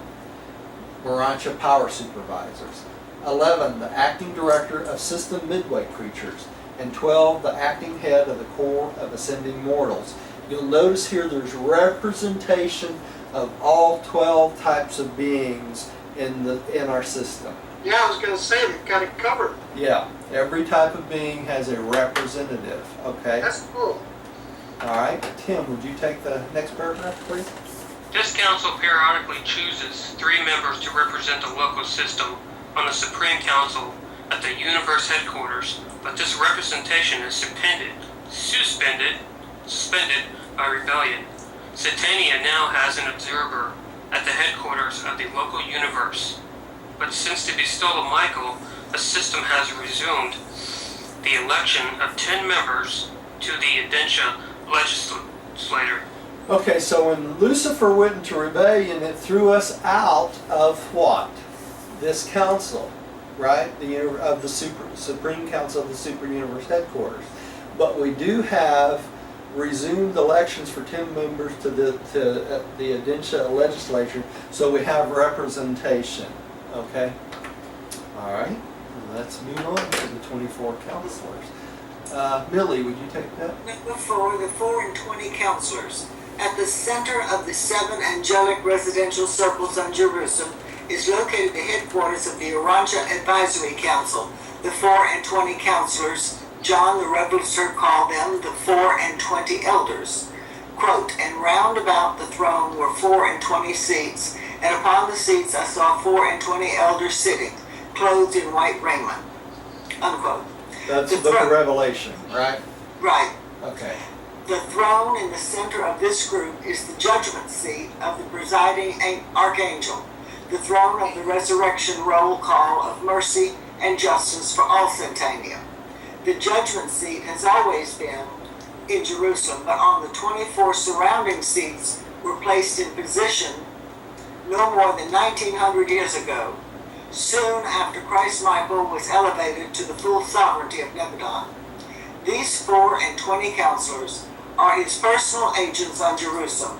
Morancha power supervisors. 11. The acting director of system midway creatures. And 12. The acting head of the corps of ascending mortals. You'll notice here there's representation of all 12 types of beings in our system. Yeah, I was going to say, they've got it covered. Yeah, every type of being has a representative, okay? That's cool. All right, Tim, would you take the next paragraph, please? This council periodically chooses 3 members to represent the local system on the Supreme Council at the Universe headquarters, but this representation is suspended by rebellion. Satania now has an observer at the headquarters of the local universe, but since the bestowal of Michael, the system has resumed the election of 10 members to the Edensha legislature. Okay, so when Lucifer went into rebellion, it threw us out of what? This council, right? Of the Supreme Council of the Super Universe headquarters. But we do have resumed elections for 10 members to the Edensha legislature, so we have representation. Okay? All right, let's move on to the 24 counselors. Millie, would you take that? Number 4, the 4 and 20 counselors. At the center of the 7 angelic residential circles on Jerusalem is located the headquarters of the Aranja Advisory Council, the 4 and 20 counselors. John the Revelator called them the 4 and 20 elders. Quote, and round about the throne were 4 and 20 seats, and upon the seats I saw 4 and 20 elders sitting, clothed in white raiment. Unquote. That's the book of Revelation, right? Right. Okay. The throne in the center of this group is the judgment seat of the presiding archangel, the throne of the resurrection roll call of mercy and justice for all Satania. The judgment seat has always been in Jerusalem, but on the 24 surrounding seats were placed in position no more than 1900 years ago, soon after Christ Michael was elevated to the full sovereignty of Nebadon. These 4 and 20 counselors are his personal agents on Jerusalem,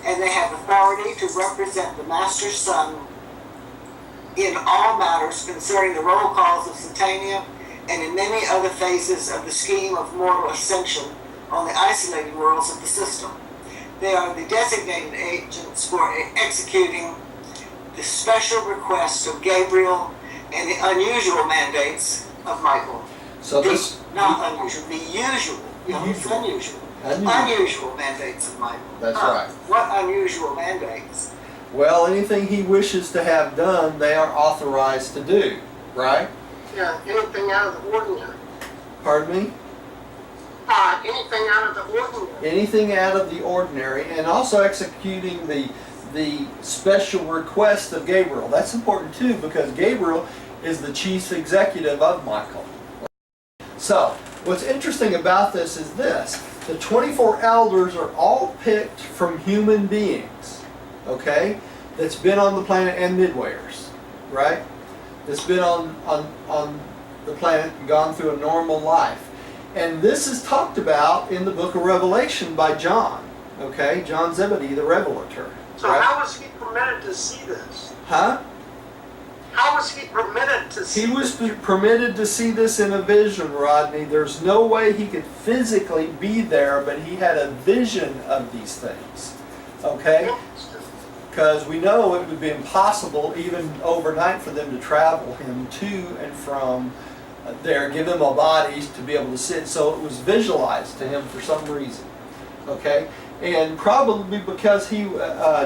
and they have authority to represent the Master's Son in all matters concerning the roll calls of Satania and in many other phases of the scheme of mortal ascension on the isolated worlds of the system. They are the designated agents for executing the special requests of Gabriel and the unusual mandates of Michael. So this, Not unusual, the usual. No, it's unusual. Unusual mandates of Michael. That's right. What unusual mandates? well, anything he wishes to have done, they are authorized to do, right? Yeah, anything out of the ordinary. Pardon me? Anything out of the ordinary. Anything out of the ordinary, and also executing the special request of Gabriel. That's important too, because Gabriel is the chief executive of Michael. So, what's interesting about this is this. The 24 elders are all picked from human beings, okay? That's been on the planet, and midwayers, right? That's been on the planet and gone through a normal life. And this is talked about in the book of Revelation by John, okay? John Zebedee, the Revelator. So right? how was he permitted to see this? Huh? How was he permitted to see He was this? permitted to see this in a vision, Rodney. There's no way he could physically be there, but he had a vision of these things, okay? Because we know it would be impossible, even overnight, for them to travel him to and from there, give him a body to be able to sit. So it was visualized to him for some reason, okay? And probably because he,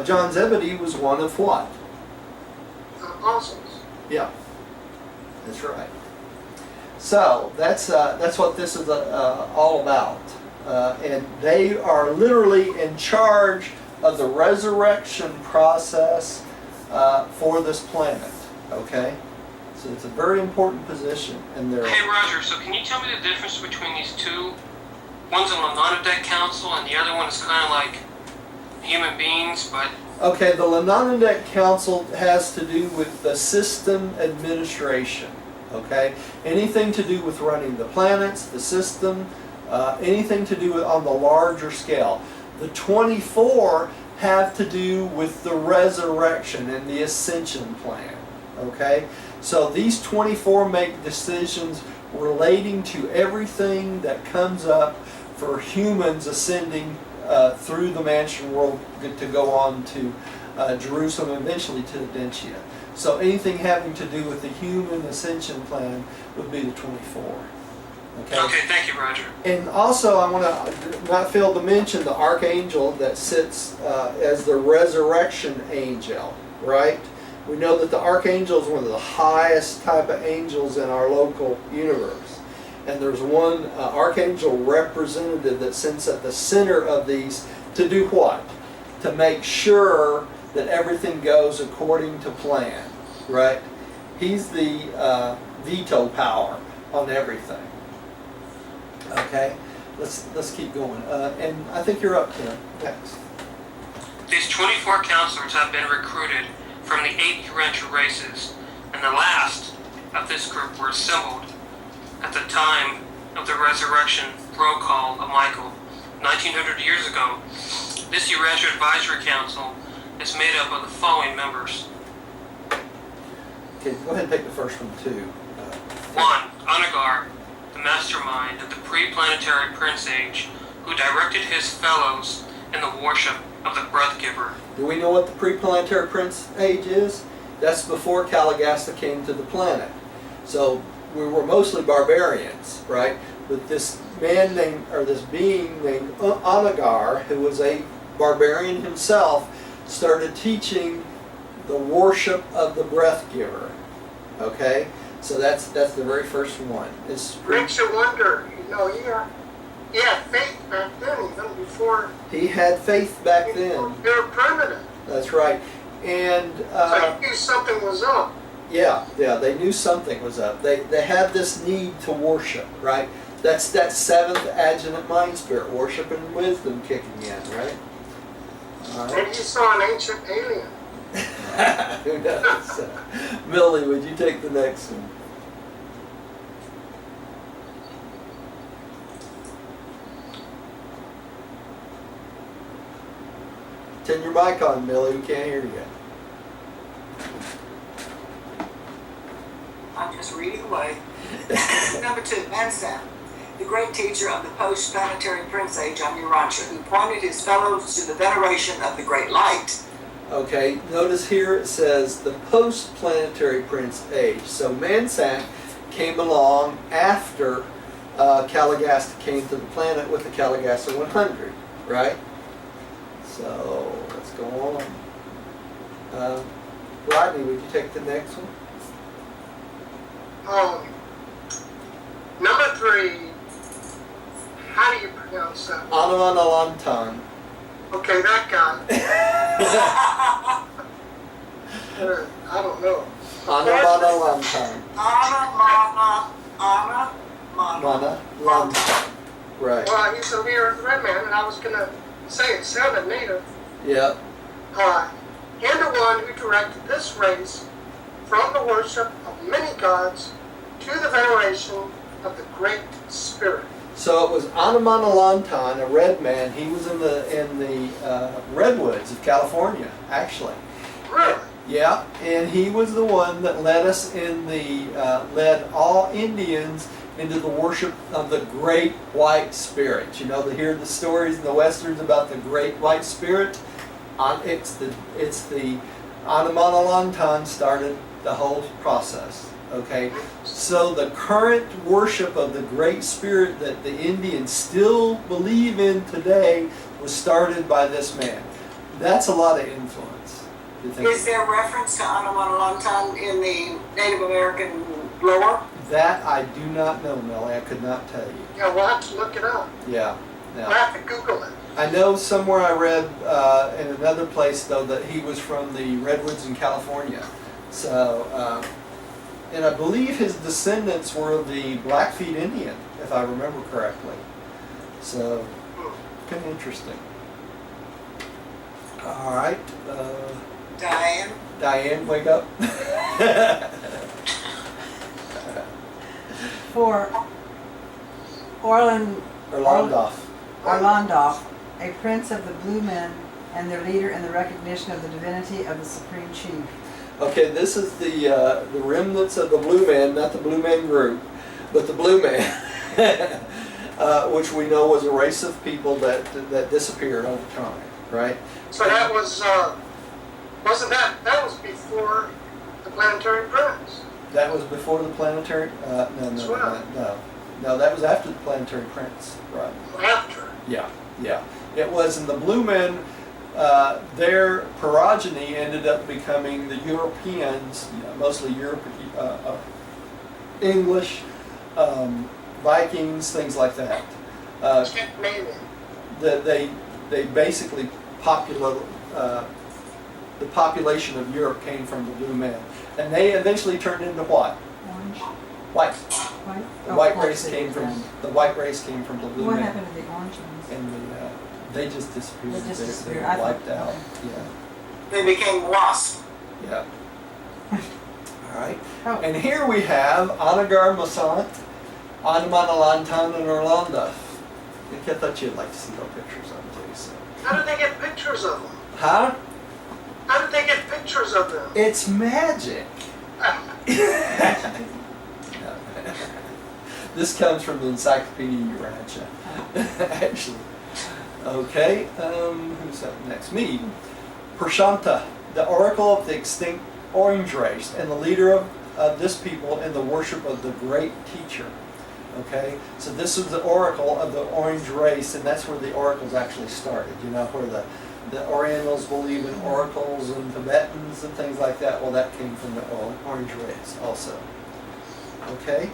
John Zebedee was one of what? Apostles. Yeah, that's right. So that's what this is all about, and they are literally in charge of the resurrection process for this planet. Okay, so it's a very important position, and they're. Hey Roger, so can you tell me the difference between these two? One's on the non-adept council, and the other one is kind of like human beings, but. Okay, the Lananadek Council has to do with the system administration, okay? Anything to do with running the planets, the system, anything to do with on the larger scale. The 24 have to do with the resurrection and the ascension plan, okay? So these 24 make decisions relating to everything that comes up for humans ascending through the mansion world to go on to Jerusalem and eventually to Dentia. So anything having to do with the human ascension plan would be the 24. Okay? Okay, thank you, Roger. And also I want to not fail to mention the archangel that sits as the resurrection angel, right? We know that the archangel is one of the highest type of angels in our local universe. And there's one archangel representative that sits at the center of these to do what? To make sure that everything goes according to plan, right? He's the veto power on everything. Okay, let's keep going. And I think you're up, Tim. Next. These 24 counselors have been recruited from the 8 Urantia races, and the last of this group were assembled at the time of the resurrection roll call of Michael, 1900 years ago. This Urantia Advisory Council is made up of the following members. Okay, go ahead and take the first one too. 1. Anagar, the mastermind of the pre-planetary Prince Age, who directed his fellows and the worship of the breath giver. Do we know what the pre-planetary prince age is? That's before Calagasta came to the planet. So we were mostly barbarians, right? But this man named, or this being named Anagar, who was a barbarian himself, started teaching the worship of the breath giver. Okay? So that's the very first one. It's Makes you wonder, he had faith back then, even before he had faith back then. they were primitive. That's right. And So he knew something was up. yeah, they knew something was up. They had this need to worship, right? That's that seventh adjunct mind spirit, worship and wisdom kicking in, right? All right. Maybe he saw an ancient alien. Who knows? Millie, would you take the next one? Turn your mic on, Millie. We can't hear you. I'm just reading away. Number 2, Mansan, the great teacher of the post-planetary prince age on Urantia, who pointed his fellows to the veneration of the great light. Okay, notice here it says the post-planetary prince age. So Mansak came along after Calagasta came to the planet with the Calagasta 100, right? So let's go on. Rodney, would you take the next one? Number 3, how do you pronounce that? Anaman Alantan. Okay, that guy. I don't know. Anaman Alantan. Mana Lantan. Right. Well, he's a weird red man, and I was going to say it sounded native. Yep. And the one who directed this race from the worship of many gods to the veneration of the Great Spirit. So it was Anaman Alantan, a red man. He was in the redwoods of California, actually. Really? Yeah, and he was the one that led us led all Indians into the worship of the Great White Spirit. You know, to hear the stories in the westerns about the Great White Spirit. It's the Anaman Alantan started the whole process. Okay, so the current worship of the Great Spirit that the Indians still believe in today was started by this man. That's a lot of influence. Is there reference to Anaman in the Native American lore? That I do not know, Melly. I could not tell you. Yeah, we'll have to look it up. Yeah. We'll No. have to Google it. I know somewhere I read in another place though that he was from the redwoods in California. So, and I believe his descendants were the Blackfeet Indian, if I remember correctly. So, kind of interesting. All right, Diane, wake up. 4, Orlandoff. Orlandoff, a prince of the Blue Men and their leader in the recognition of the divinity of the Supreme Chief. Okay, this is the remnants of the Blue Man, not the Blue Man group, but the Blue Man, which we know was a race of people that disappeared over time, right? So that was, wasn't that was before the Planetary Prince? That was before the planetary. No, that was after the Planetary Prince, right? After. Yeah. It was, and the Blue Men, their progeny ended up becoming the Europeans, mostly English, Vikings, things like that. Maybe. They basically the population of Europe came from the Blue Men, and they eventually turned into what? Orange? White. White? The Oh, white of course race they came did from that. the white race came from the Blue What Men. happened to the orange ones? And they just disappeared. They just They disappeared. were I thought- wiped out. They became wasp. Yeah. All right. Oh. And here we have Anagar Masant, Anaman Alantan, and Orlando. I thought you'd like to see those pictures of them too. So. How did they get pictures of them? Huh? How did they get pictures of them? It's magic. This comes from the Encyclopedia Urantia, actually. Okay, who's up next? Me. Prashanta, the oracle of the extinct orange race and the leader of this people in the worship of the great teacher. Okay, so this is the oracle of the orange race, and that's where the oracles actually started. You know, where the Orientals believe in oracles and Tibetans and things like that. Well, that came from the orange race also. Okay.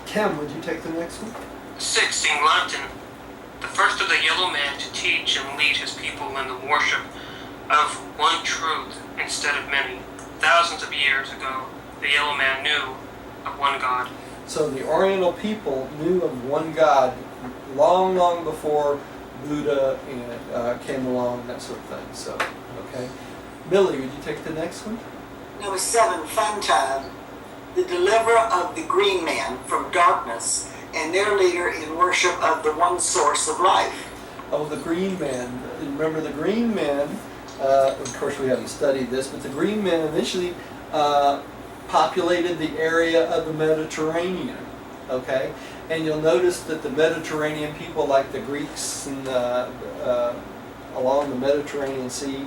Kim, would you take the next one? 6. Singlantan, the first of the yellow man to teach and lead his people in the worship of one truth instead of many. Thousands of years ago, the yellow man knew of one God. So the Oriental people knew of one God long, long before Buddha came along, that sort of thing. So, okay. Millie, would you take the next one? Number 7, Fantad, the deliverer of the green man from darkness and their leader in worship of the one source of life. Oh, the Green Man. Remember the Green Man, of course we haven't studied this, but the Green Man initially populated the area of the Mediterranean, okay? And you'll notice that the Mediterranean people, like the Greeks and along the Mediterranean Sea,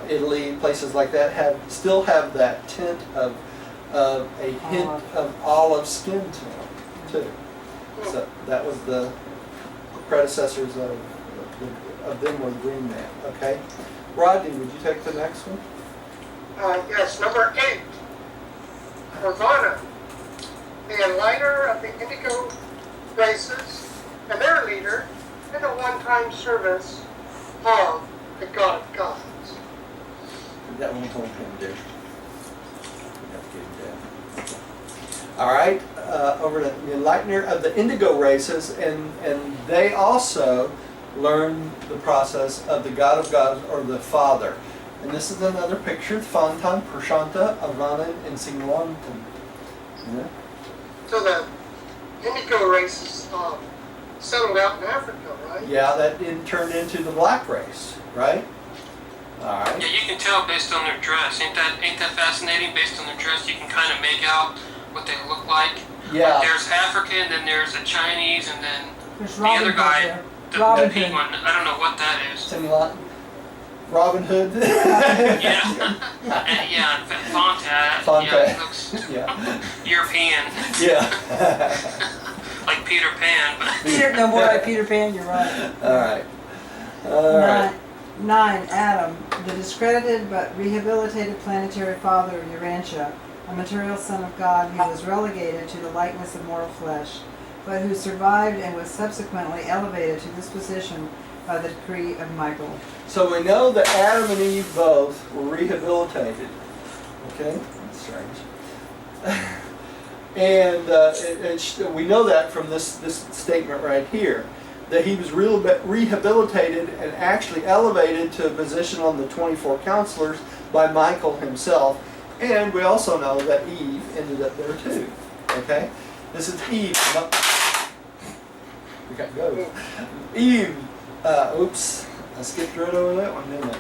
Italy, places like that, still have that tint of a hint of olive skin to them, too. So that was the predecessors of them were the Green Man, okay? Rodney, would you take the next one? Yes, number 8. Nirvana, the enlightener of the indigo races and their leader in the one-time service of the God of gods. That one told him, dear. We have to get him down. All right, over to the enlightener of the indigo races, and they also learned the process of the God of gods, or the Father. And this is another picture: Fantan, Prashanta, Avanan, and Singlantan. Yeah. So the indigo races settled out in Africa, right? Yeah, that turned into the black race, right? All right. Yeah, you can tell based on their dress. Ain't that fascinating? Based on their dress, you can kind of make out what they look like. Yeah. Like there's African, then there's a Chinese, and then There's the Robin other Hood guy, there. the Robin pink Hood. one. I don't know what that is. Singlantan. Robin Hood. Yeah, and yeah, Fontat. Fontat. Yeah, he looks Yeah. European, Yeah. like Peter Pan, but Peter, no more like Peter Pan, you're right. All right. All right. 9. Adam, the discredited but rehabilitated planetary father of Urantia, a material son of God who was relegated to the likeness of mortal flesh, but who survived and was subsequently elevated to this position by the decree of Michael. So we know that Adam and Eve both were rehabilitated. Okay? That's strange. And we know that from this statement right here, that he was rehabilitated and actually elevated to a position on the 24 counselors by Michael himself. And we also know that Eve ended up there too. Okay? This is Eve. We got to go. Eve. Oops. I skipped right over that one, didn't I?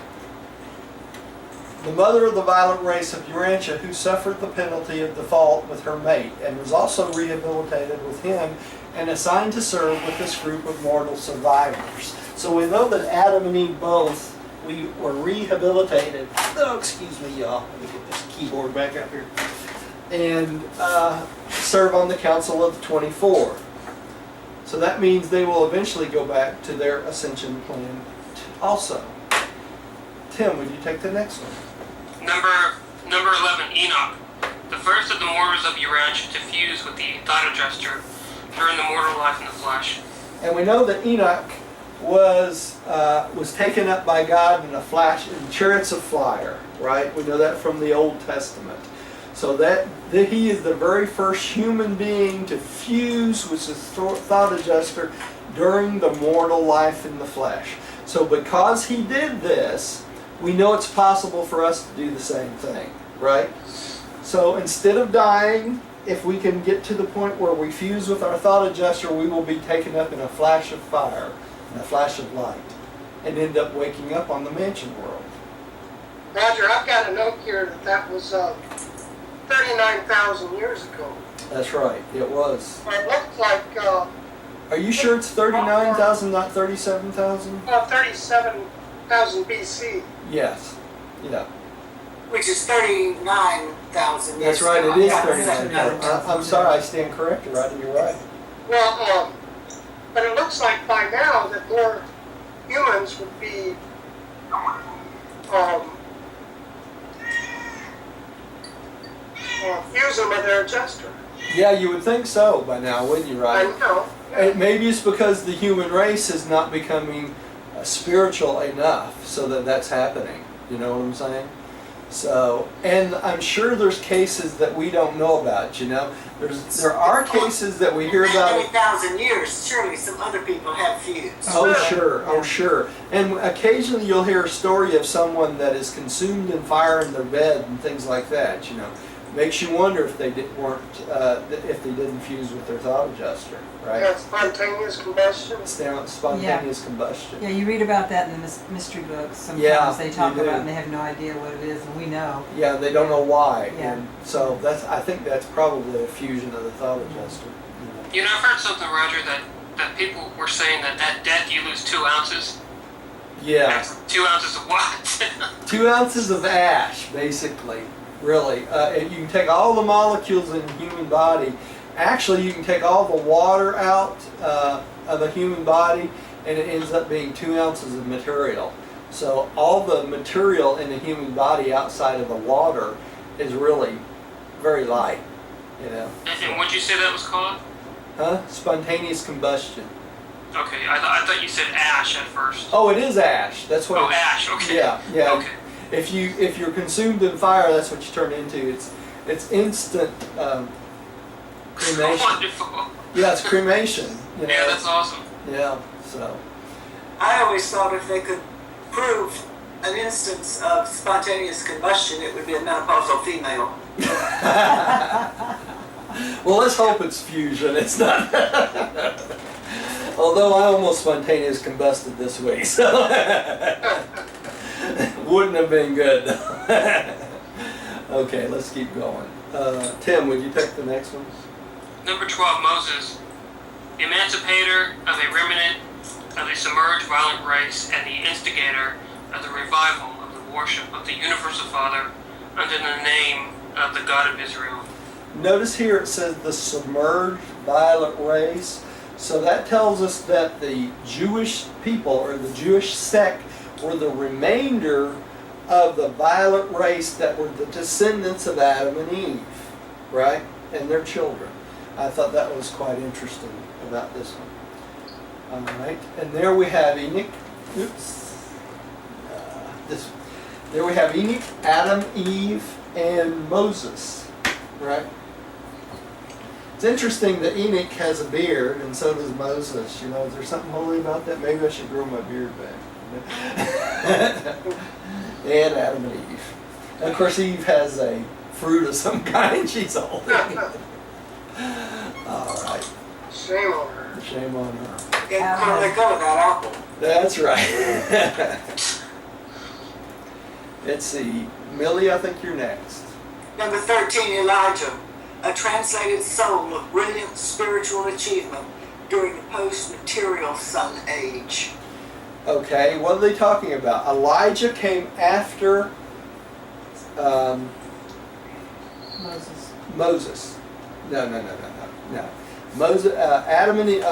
The mother of the violent race of Urantia, who suffered the penalty of the fault with her mate, and was also rehabilitated with him and assigned to serve with this group of mortal survivors. So we know that Adam and Eve both were rehabilitated. Oh, excuse me, y'all. Let me get this keyboard back up here. And serve on the Council of 24. So that means they will eventually go back to their ascension plan also. Tim, would you take the next one? Number 11, Enoch, the first of the mortals of Urantia to fuse with the thought adjuster during the mortal life in the flesh. And we know that Enoch was taken up by God in a flash in chariots of fire, right? We know that from the Old Testament. So that he is the very first human being to fuse with the thought adjuster during the mortal life in the flesh. So because he did this, we know it's possible for us to do the same thing, right? So instead of dying, if we can get to the point where we fuse with our thought adjuster, we will be taken up in a flash of fire, in a flash of light, and end up waking up on the mansion world. Roger, I've got a note here that was 39,000 years ago. That's right, it was. It looked like Are you sure it's 39,000, not 37,000? 37,000 BC. Yes. Yeah. Which is 39,000 years That's right, ago. it is Yeah, 39,000. I'm sorry, I stand corrected, right? You're right. Well, but it looks like by now that more humans would be fusing with their adjuster. Yeah, you would think so by now, wouldn't you, I right? know. And maybe it's because the human race is not becoming spiritual enough so that that's happening. You know what I'm saying? So, and I'm sure there's cases that we don't know about, you know? There are cases that we hear In about. many thousand years, surely some other people have fused. Oh, sure, oh, sure. And occasionally you'll hear a story of someone that is consumed in fire in their bed and things like that, you know. Makes you wonder if they if they didn't fuse with their thought adjuster, right? Yeah, spontaneous combustion. Spontaneous combustion. Yeah, you read about that in the mystery books. Sometimes Yeah, they talk you do. about it and they have no idea what it is, and we know. Yeah, they don't know why. Yeah. And so I think that's probably a fusion of the thought adjuster. You know, I've heard something, Roger, that people were saying that at death you lose 2 ounces. Yeah. That's 2 ounces of what? 2 ounces of ash, basically. Really. You can take all the molecules in the human body. Actually, you can take all the water out of a human body, and it ends up being 2 ounces of material. So all the material in the human body outside of the water is really very light, you know. And what'd you say that was called? Huh? Spontaneous combustion. Okay, I thought you said ash at first. Oh, it is ash. That's what. Oh, ash. Okay. Yeah, yeah. Okay. If you're consumed in fire, that's what you turn into. It's instant cremation. Wonderful. Yeah, it's cremation. You know? Yeah, that's awesome. Yeah. So. I always thought if they could prove an instance of spontaneous combustion, it would be a menopausal female. Well, let's hope it's fusion. It's not. Although I almost spontaneous combusted this week, so wouldn't have been good. Okay, let's keep going. Tim, would you pick the next one? Number 12, Moses, the emancipator of a remnant of a submerged violent race and the instigator of the revival of the worship of the universal Father under the name of the God of Israel. Notice here it says the submerged violent race. So that tells us that the Jewish people or the Jewish sect were the remainder of the violent race that were the descendants of Adam and Eve, right? And their children. I thought that was quite interesting about this one. All right, and there we have Enoch. Oops. There we have Enoch, Adam, Eve, and Moses, right? It's interesting that Enoch has a beard, and so does Moses. You know, is there something holy about that? Maybe I should grow my beard back. And Adam and Eve. And of course, Eve has a fruit of some kind she's holding. All right. Shame on her. Shame on her. Can't let go of that apple. That's right. Let's see. Millie, I think you're next. Number 13, Elijah, a translated soul of brilliant spiritual achievement during the post-material sun age. Okay, what are they talking about? Elijah came after Moses. No. Moses, Adam and Eve,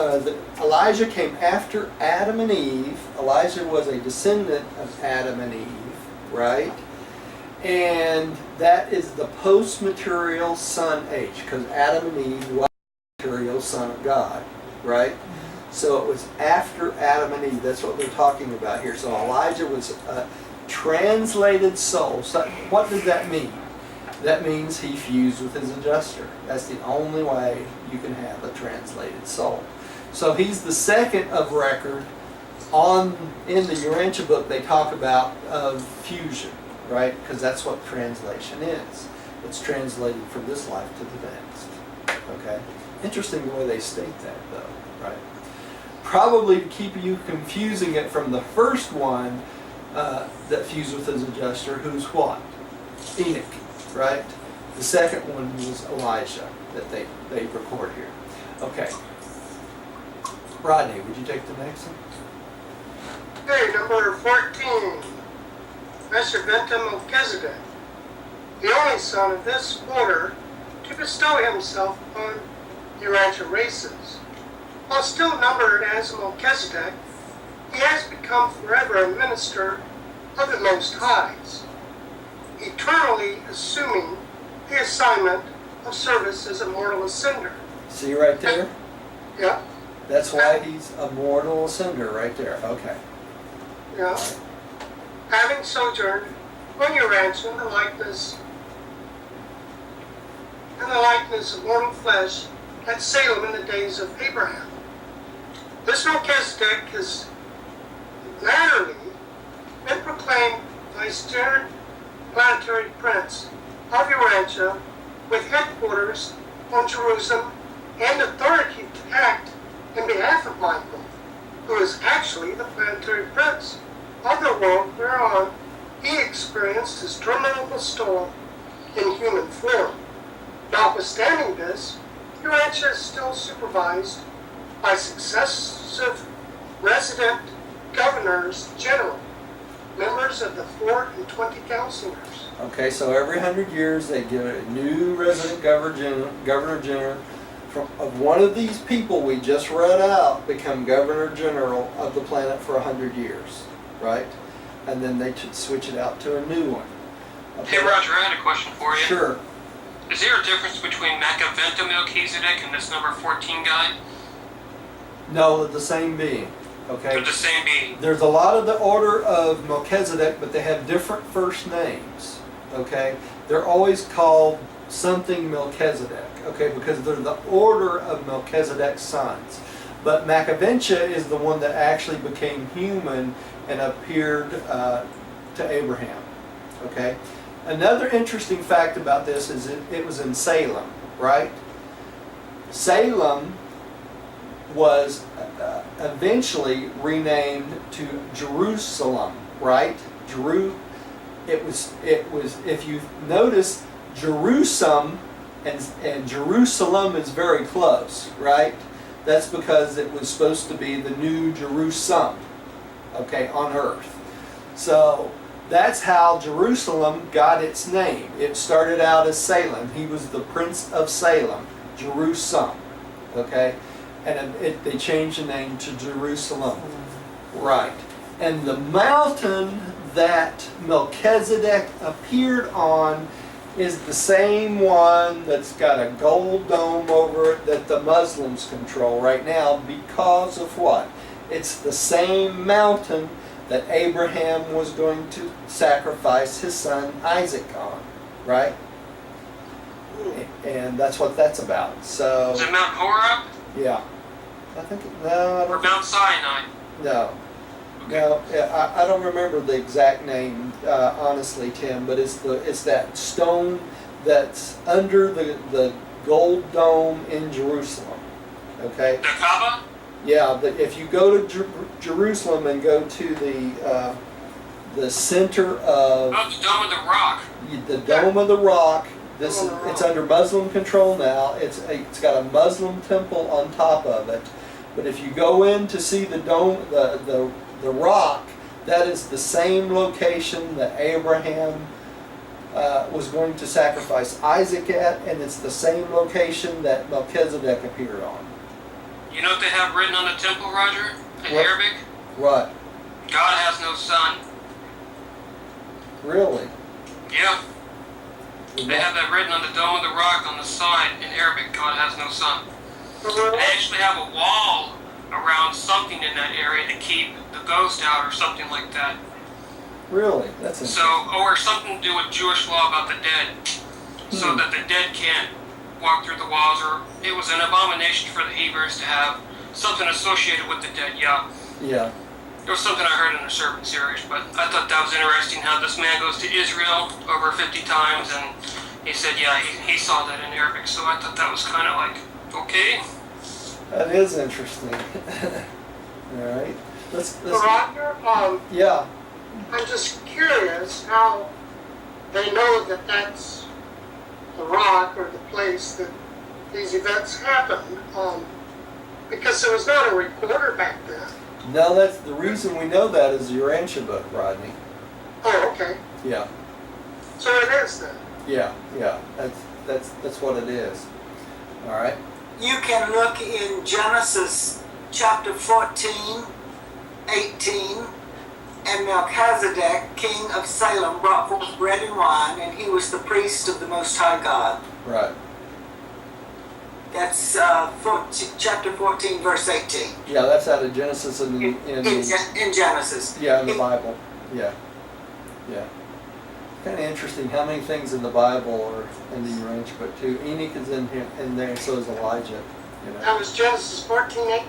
Elijah came after Adam and Eve. Elijah was a descendant of Adam and Eve, right? And that is the post-material sun age, because Adam and Eve was the material son of God, right? So it was after Adam and Eve. That's what they're talking about here. So Elijah was a translated soul. So what does that mean? That means he fused with his adjuster. That's the only way you can have a translated soul. So he's the second of record. In the Urantia book, they talk about of fusion, right? Because that's what translation is. It's translated from this life to the next. Okay? Interesting the way they state that, though, right? Probably to keep you confusing it from the first one that fused with his adjuster, who's what? Enoch, right? The second one was Elijah that they record here. Okay. Rodney, would you take the next one? Okay, number 14. Meshaventa Melchizedek, the only son of this order to bestow himself upon Urantia races. While still numbered as Melchizedek, he has become forever a minister of the Most High's, eternally assuming the assignment of service as a mortal ascender. See right there? Yeah, That's why he's a mortal ascender right there. Okay. yeah. Having sojourned on Urantia in the likeness of mortal flesh at Salem in the days of Abraham. This Melchizedek has latterly been proclaimed vicegerent planetary prince of Urantia with headquarters on Jerusalem and authority to act in behalf of Michael, who is actually the planetary prince of the world whereon he experienced his terminal bestowal in human form. Notwithstanding this, Urantia is still supervised by successive resident governors general, members of the 4 and 20 councilors. Okay, so every 100 years they get a new resident governor general of one of these people we just read out become governor general of the planet for 100 years, right? And then they should switch it out to a new one. Hey Roger, I had a question for you. Sure. Is there a difference between Macaventa Melchizedek and this number 14 guy? No, they're the same being. Okay. They're the same being. There's a lot of the order of Melchizedek, but they have different first names. Okay. They're always called something Melchizedek. Okay, because they're the order of Melchizedek's sons. But Macaventa is the one that actually became human and appeared to Abraham. Okay. Another interesting fact about this is it was in Salem, right? Salem was eventually renamed to Jerusalem, right? It was. If you notice, Jerusalem and Jerusalem is very close, right? That's because it was supposed to be the new Jerusalem, okay, on earth. So that's how Jerusalem got its name. It started out as Salem. He was the Prince of Salem, Jerusalem, okay? And they changed the name to Jerusalem, right? And the mountain that Melchizedek appeared on is the same one that's got a gold dome over it that the Muslims control right now because of what? It's the same mountain that Abraham was going to sacrifice his son Isaac on, right? And that's what that's about. So, Is it Mount Horeb yeah. I think, no, I or don't, Mount Sinai? no. No, I don't remember the exact name, honestly, Tim, but it's that stone that's under the gold dome in Jerusalem. Okay? The Kaaba? Yeah, but if you go to Jerusalem and go to the center of Oh, the Dome of the Rock. the Dome of the Rock, it's under Muslim control now. It's got a Muslim temple on top of it. But if you go in to see the dome, the rock, that is the same location that Abraham was going to sacrifice Isaac at, and it's the same location that Melchizedek appeared on. You know what they have written on the temple, Roger? In What? Arabic? Right. God has no son. Really? Yeah. They have that written on the Dome of the Rock on the side in Arabic. God has no son. They actually have a wall around something in that area to keep the ghost out or something like that. Really? That's So, or something to do with Jewish law about the dead, so that the dead can't walk through the walls, or it was an abomination for the Hebrews to have something associated with the dead. Yeah, Yeah. it was something I heard in the sermon series, but I thought that was interesting how this man goes to Israel over 50 times, and he said, yeah, he saw that in Arabic, so I thought that was kind of like, okay. That is interesting. All right. Let's Roger, yeah. I'm just curious how they know that that's the rock or the place that these events happened. because there was not a recorder back then. No, that's the reason we know that is the Urantia book, Rodney. Oh, okay. Yeah, So it is then. yeah. That's what it is. All right. You can look in Genesis chapter 14, 18, and Melchizedek, king of Salem, brought forth bread and wine, and he was the priest of the Most High God. Right. That's chapter 14, verse 18. Yeah, that's out of Genesis in In Genesis. yeah, in the Bible. Yeah. Yeah. Kind of interesting how many things in the Bible are in the Urantia book too. Enoch is in here, in there, and so is Elijah. You know. That was Genesis 14, 18.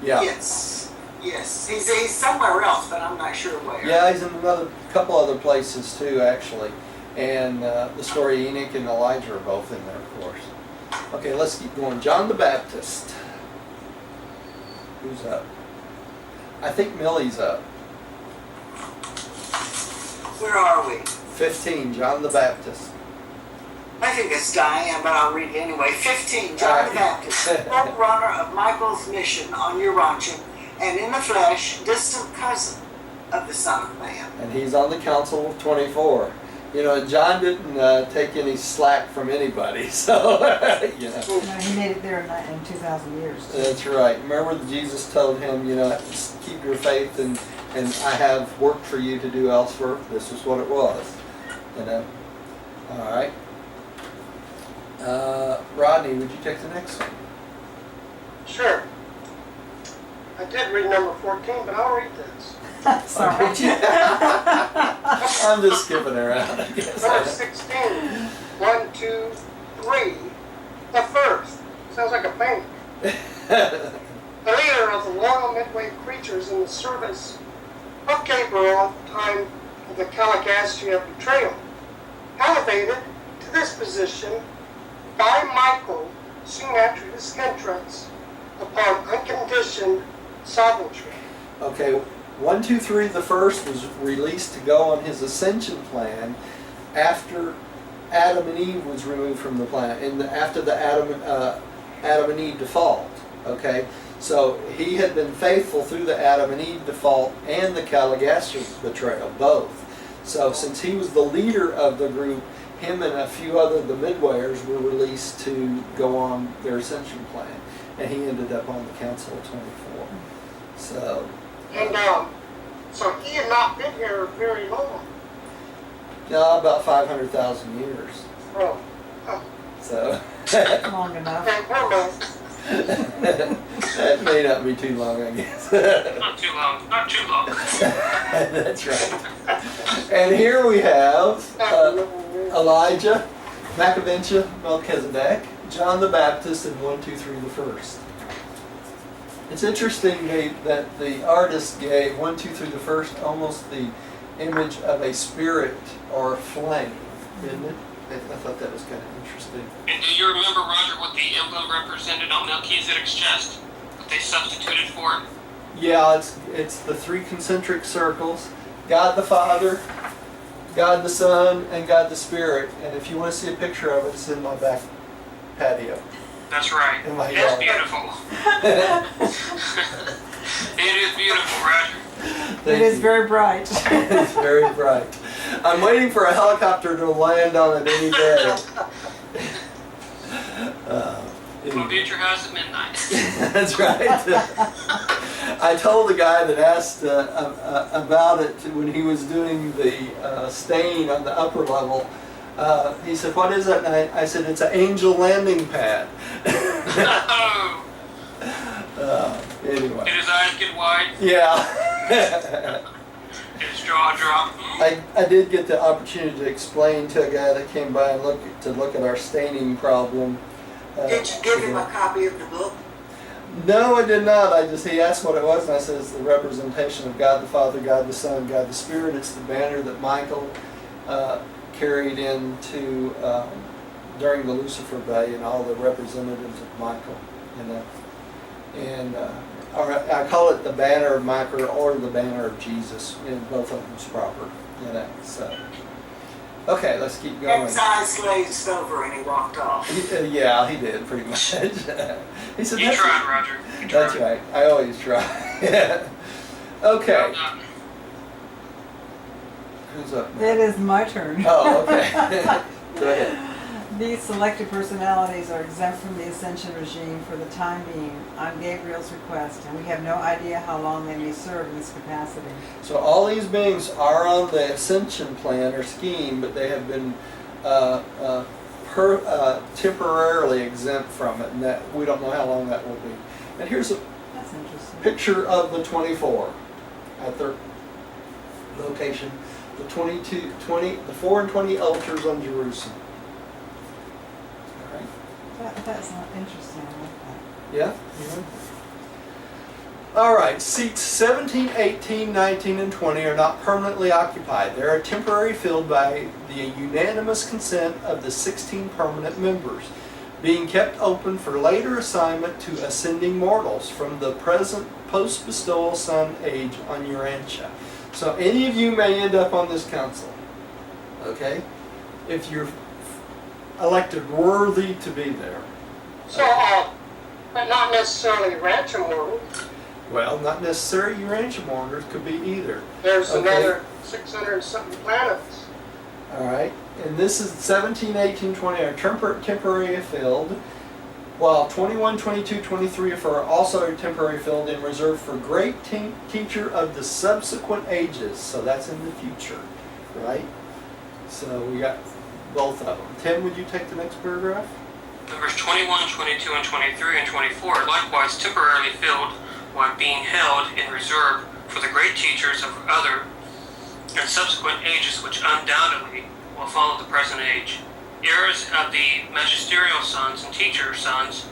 Yeah. Yes. Yes. He's somewhere else, but I'm not sure where. Yeah, he's in another couple other places too, actually. And the story of Enoch and Elijah are both in there, of course. Okay, let's keep going. John the Baptist. Who's up? I think Millie's up. Where are we? 15, John the Baptist. I think it's Diane, but I'll read it anyway. 15, John Alright. the Baptist, forerunner of Michael's mission on Urantia, and in the flesh, distant cousin of the Son of Man. And he's on the Council of 24. You know, John didn't take any slack from anybody, so, you know. No, he made it there in 2,000 years. That's right. Remember that Jesus told him, you know, just keep your faith and I have work for you to do elsewhere. This is what it was. You know. All right. Rodney, would you take the next one? Sure. I did read number 14, but I'll read this. Sorry. I'm just skipping around, I guess. Verse 16. 1, 2, 3. The first. Sounds like a bank. The leader of the loyal midway creatures in the service of Gabriel at the time of the Caligastia betrayal, elevated to this position by Michael soon after his entrance upon unconditioned sovereignty. Okay, 1, 2, 3, the first was released to go on his ascension plan after Adam and Eve was removed from the planet, and after the Adam and Eve default. Okay, so he had been faithful through the Adam and Eve default and the Caligastia betrayal, both. So since he was the leader of the group, him and a few other the Midwayers were released to go on their ascension plan, and he ended up on the Council of 24. So. And so he had not been here very long. No, about 500,000 years. Oh, So Long enough. okay, well, that may not be too long, I guess. Not too long. Not too long. That's right. And here we have Elijah, Maccabentia, Melchizedek, John the Baptist, and 1, 2, 3, the first. It's interesting that the artist gave 1, 2, 3, the first almost the image of a spirit or flame, isn't it? I thought that was kind of interesting. And do you remember, Roger, what the emblem represented on Melchizedek's chest? What they substituted for it? Yeah, it's the 3 concentric circles: God the Father, God the Son, and God the Spirit. And if you want to see a picture of it, it's in my back patio. That's right. In my It's yard. beautiful. It is beautiful, Roger. It is very bright. It's very bright. I'm waiting for a helicopter to land on it any day. We'll be at your house at midnight. That's right. I told the guy that asked about it when he was doing the staying on the upper level. He said, "What is it?" And I said, "It's an angel landing pad." Oh, Anyway. did his eyes get wide? Yeah. His jaw dropped? I did get the opportunity to explain to a guy that came by and look at our staining problem. Did you give him a copy of the book? No, I did not. He asked what it was, and I said it's the representation of God the Father, God the Son, God the Spirit. It's the banner that Michael carried into during the Lucifer Bay, and all the representatives of Michael. Or I call it the banner of Michael or the banner of Jesus. And both of them's proper. So. Okay, let's keep going. His eyes glazed over and he walked off. Yeah, he did pretty much. He said, You "That's tried, Roger. You That's tried. right. I always try." Okay. Well done. Who's up? It is my turn. Oh, okay. Go ahead. These selected personalities are exempt from the ascension regime for the time being on Gabriel's request, and we have no idea how long they may serve in this capacity. So all these beings are on the ascension plan or scheme, but they have been temporarily exempt from it, and that we don't know how long that will be. And here's a That's interesting. picture of the 24 at their location. The the 4 and 20 altars on Jerusalem. All right. That's not interesting. I like that. Yeah? All right, seats 17, 18, 19, and 20 are not permanently occupied. They are temporarily filled by the unanimous consent of the 16 permanent members, being kept open for later assignment to ascending mortals from the present post-bestowal sun age on Urantia. So any of you may end up on this council, okay? If you're elected worthy to be there. So, but not necessarily ransom mortal. Well, not necessarily Urantia mortals, could be either. There's Okay. another 600 and something planets. All right, and this is 17, 18, 20 are temporarily filled, while 21, 22, 23 are also temporarily filled and reserved for great teacher of the subsequent ages. So that's in the future, right? So we got both of them. Tim, would you take the next paragraph? Numbers 21, 22, and 23, and 24 are likewise temporarily filled while being held in reserve for the great teachers of other and subsequent ages which undoubtedly will follow the present age. Eras of the magisterial sons and teacher sons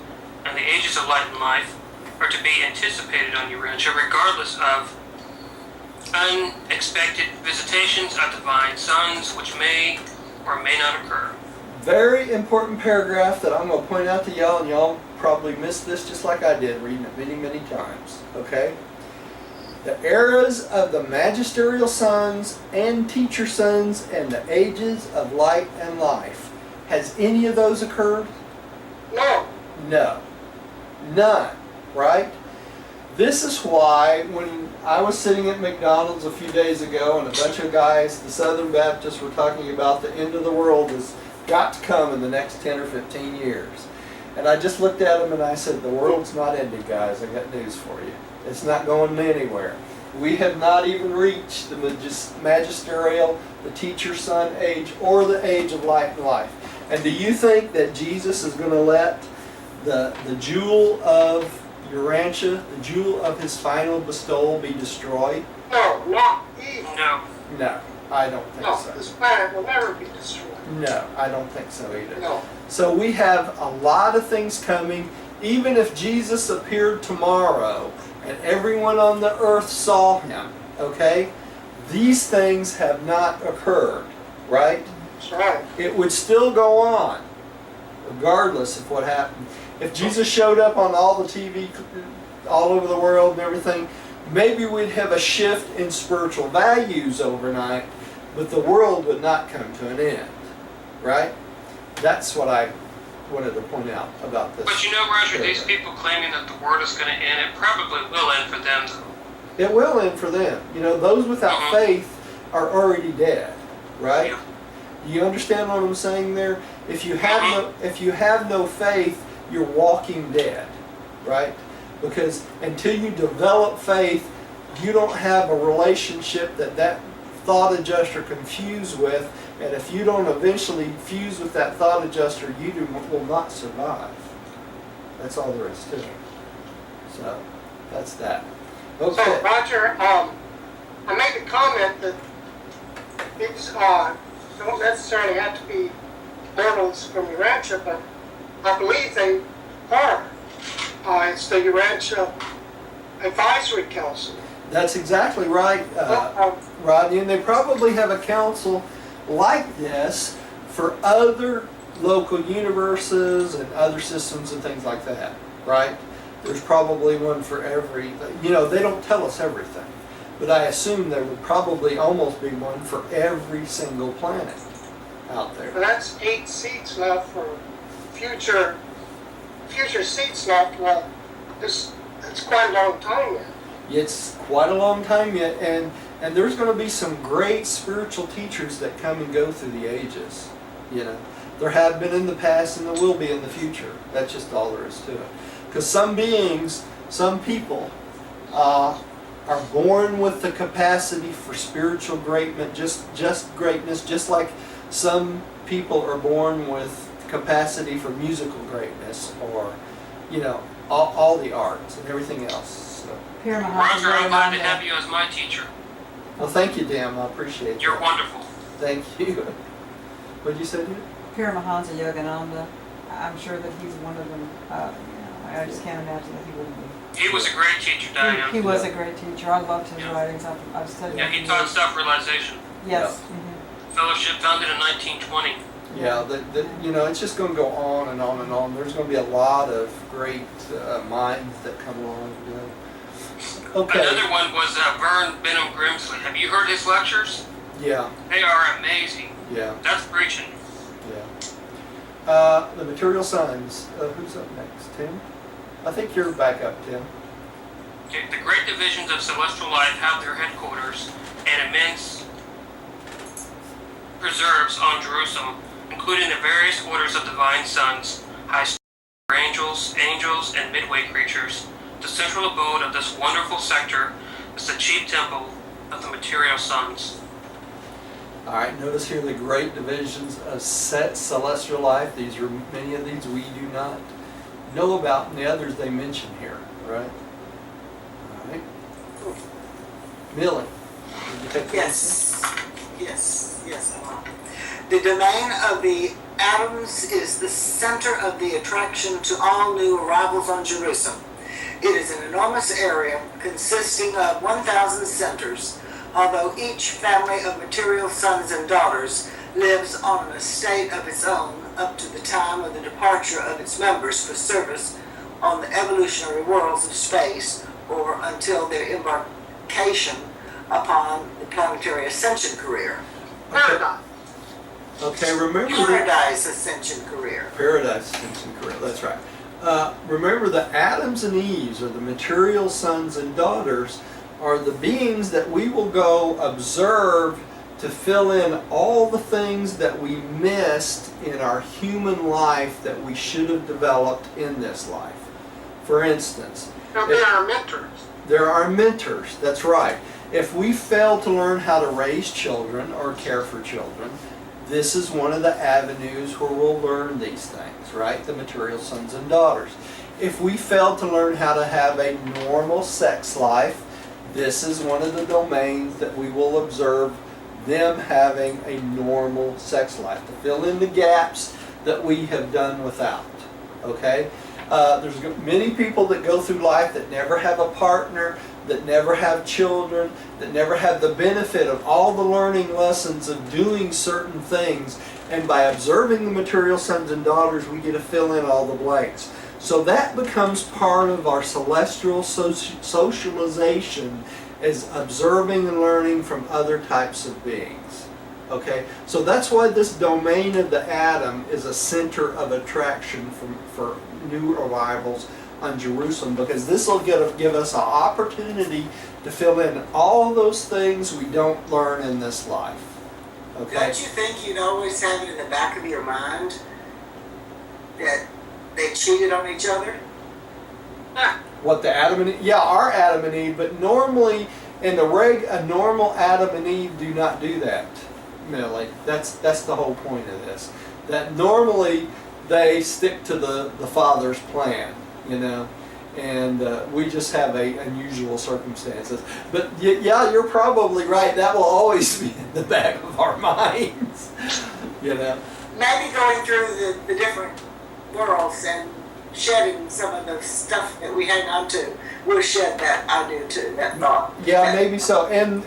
and the ages of light and life are to be anticipated on Urantia regardless of unexpected visitations of divine sons which may or may not occur. Very important paragraph that I'm going to point out to y'all, and y'all probably missed this just like I did, reading it many, many times, okay? The eras of the magisterial sons and teacher sons and the ages of light and life. Has any of those occurred? No. No. None, right? This is why when I was sitting at McDonald's a few days ago and a bunch of guys, the Southern Baptists, were talking about the end of the world has got to come in the next 10 or 15 years. And I just looked at them and I said, the world's not ending, guys. I got news for you. It's not going anywhere. We have not even reached the magisterial, the teacher son age, or the age of light and life. And do you think that Jesus is going to let the jewel of Urantia, the jewel of his final bestowal, be destroyed? No, not even. No. No, I don't think No, so. this planet will never be destroyed. No, I don't think so either. No. So we have a lot of things coming. Even if Jesus appeared tomorrow and everyone on the earth saw him, okay, these things have not occurred, right? That's right. It would still go on, regardless of what happened. If Jesus showed up on all the TV all over the world and everything, maybe we'd have a shift in spiritual values overnight, but the world would not come to an end, right? That's what I wanted to point out about this. But you know, Roger, these people claiming that the world is going to end, it probably will end for them, though. It will end for them. You know, those without faith are already dead, right? Yeah. Do you understand what I'm saying there? If you have no faith, you're walking dead, right? Because until you develop faith, you don't have a relationship that thought adjuster can fuse with, and if you don't eventually fuse with that thought adjuster, you will not survive. That's all there is to it. So, that's that. So, Okay. Roger, I made the comment that these don't necessarily have to be mortals from Urantia, but I believe they are. It's the Urantia Advisory Council. That's exactly right, Rodney, and they probably have a council like this for other local universes and other systems and things like that, right? There's probably one for every, you know, they don't tell us everything, but I assume there would probably almost be one for every single planet, out there. But that's 8 seats left for future seats left. Well, that's quite a long time yet. It's quite a long time yet, and there's going to be some great spiritual teachers that come and go through the ages. You know, there have been in the past, and there will be in the future. That's just all there is to it. Because some beings, some people, are born with the capacity for spiritual greatness, just greatness, just like some people are born with capacity for musical greatness, or, you know, all the arts and everything else. So. Paramahansa Roger, I'm glad to Yogananda. have you as my teacher. Well, thank you, Dan. I appreciate You're that. wonderful. Thank you. What did you say, dear? Paramahansa Yogananda. I'm sure that he's one of them. I just can't imagine that he wouldn't be. He was a great teacher, Diane. He was a great teacher. I loved his writings. I've studied. Yeah, him he for taught years. self-realization. Yes. Fellowship founded in 1920. Yeah, you know, it's just going to go on and on and on. There's going to be a lot of great minds that come along. You know. Okay. Another one was Vern Benham Grimsley. Have you heard his lectures? Yeah. They are amazing. Yeah. That's preaching. Yeah. The material sons. Who's up next? Tim? I think you're back up, Tim. Okay, the great divisions of celestial life have their headquarters and immense preserves on Jerusalem, including the various orders of divine sons, high angels, and midway creatures. The central abode of this wonderful sector is the chief temple of the material sons. All right, notice here the great divisions of celestial life. These are many of these we do not know about, and the others they mention here, right? All right. Millie, did you take the Yes, I will. The domain of the atoms is the center of the attraction to all new arrivals on Jerusalem. It is an enormous area consisting of 1,000 centers, although each family of material sons and daughters lives on an estate of its own up to the time of the departure of its members for service on the evolutionary worlds of space, or until their embarkation upon the planetary ascension career. Paradigm. Okay, remember Paradise ascension career. Paradise Ascension career, that's right. Remember the Adams and Eves, or the material sons and daughters, are the beings that we will go observe to fill in all the things that we missed in our human life that we should have developed in this life. For instance, They'll be our mentors. there are mentors, that's right. If we fail to learn how to raise children or care for children, this is one of the avenues where we'll learn these things, right? The material sons and daughters. If we fail to learn how to have a normal sex life, this is one of the domains that we will observe them having a normal sex life, to fill in the gaps that we have done without, okay? There's many people that go through life that never have a partner, that never have children, that never have the benefit of all the learning lessons of doing certain things. And by observing the material sons and daughters, we get to fill in all the blanks. So that becomes part of our celestial socialization, is observing and learning from other types of beings. Okay, so that's why this domain of the atom is a center of attraction for new arrivals on Jerusalem, because this will give us an opportunity to fill in all those things we don't learn in this life. Okay? Don't you think you'd always have it in the back of your mind that they cheated on each other? What the Adam and Eve? Yeah, our Adam and Eve, but normally in a normal Adam and Eve do not do that, Millie. That's the whole point of this. That normally they stick to the Father's plan, you know, and we just have unusual circumstances. But yeah, you're probably right. That will always be in the back of our minds, you know. Maybe going through the different worlds and shedding some of the stuff that we hang on to. We'll shed that, I do too, that thought. Yeah, maybe so. And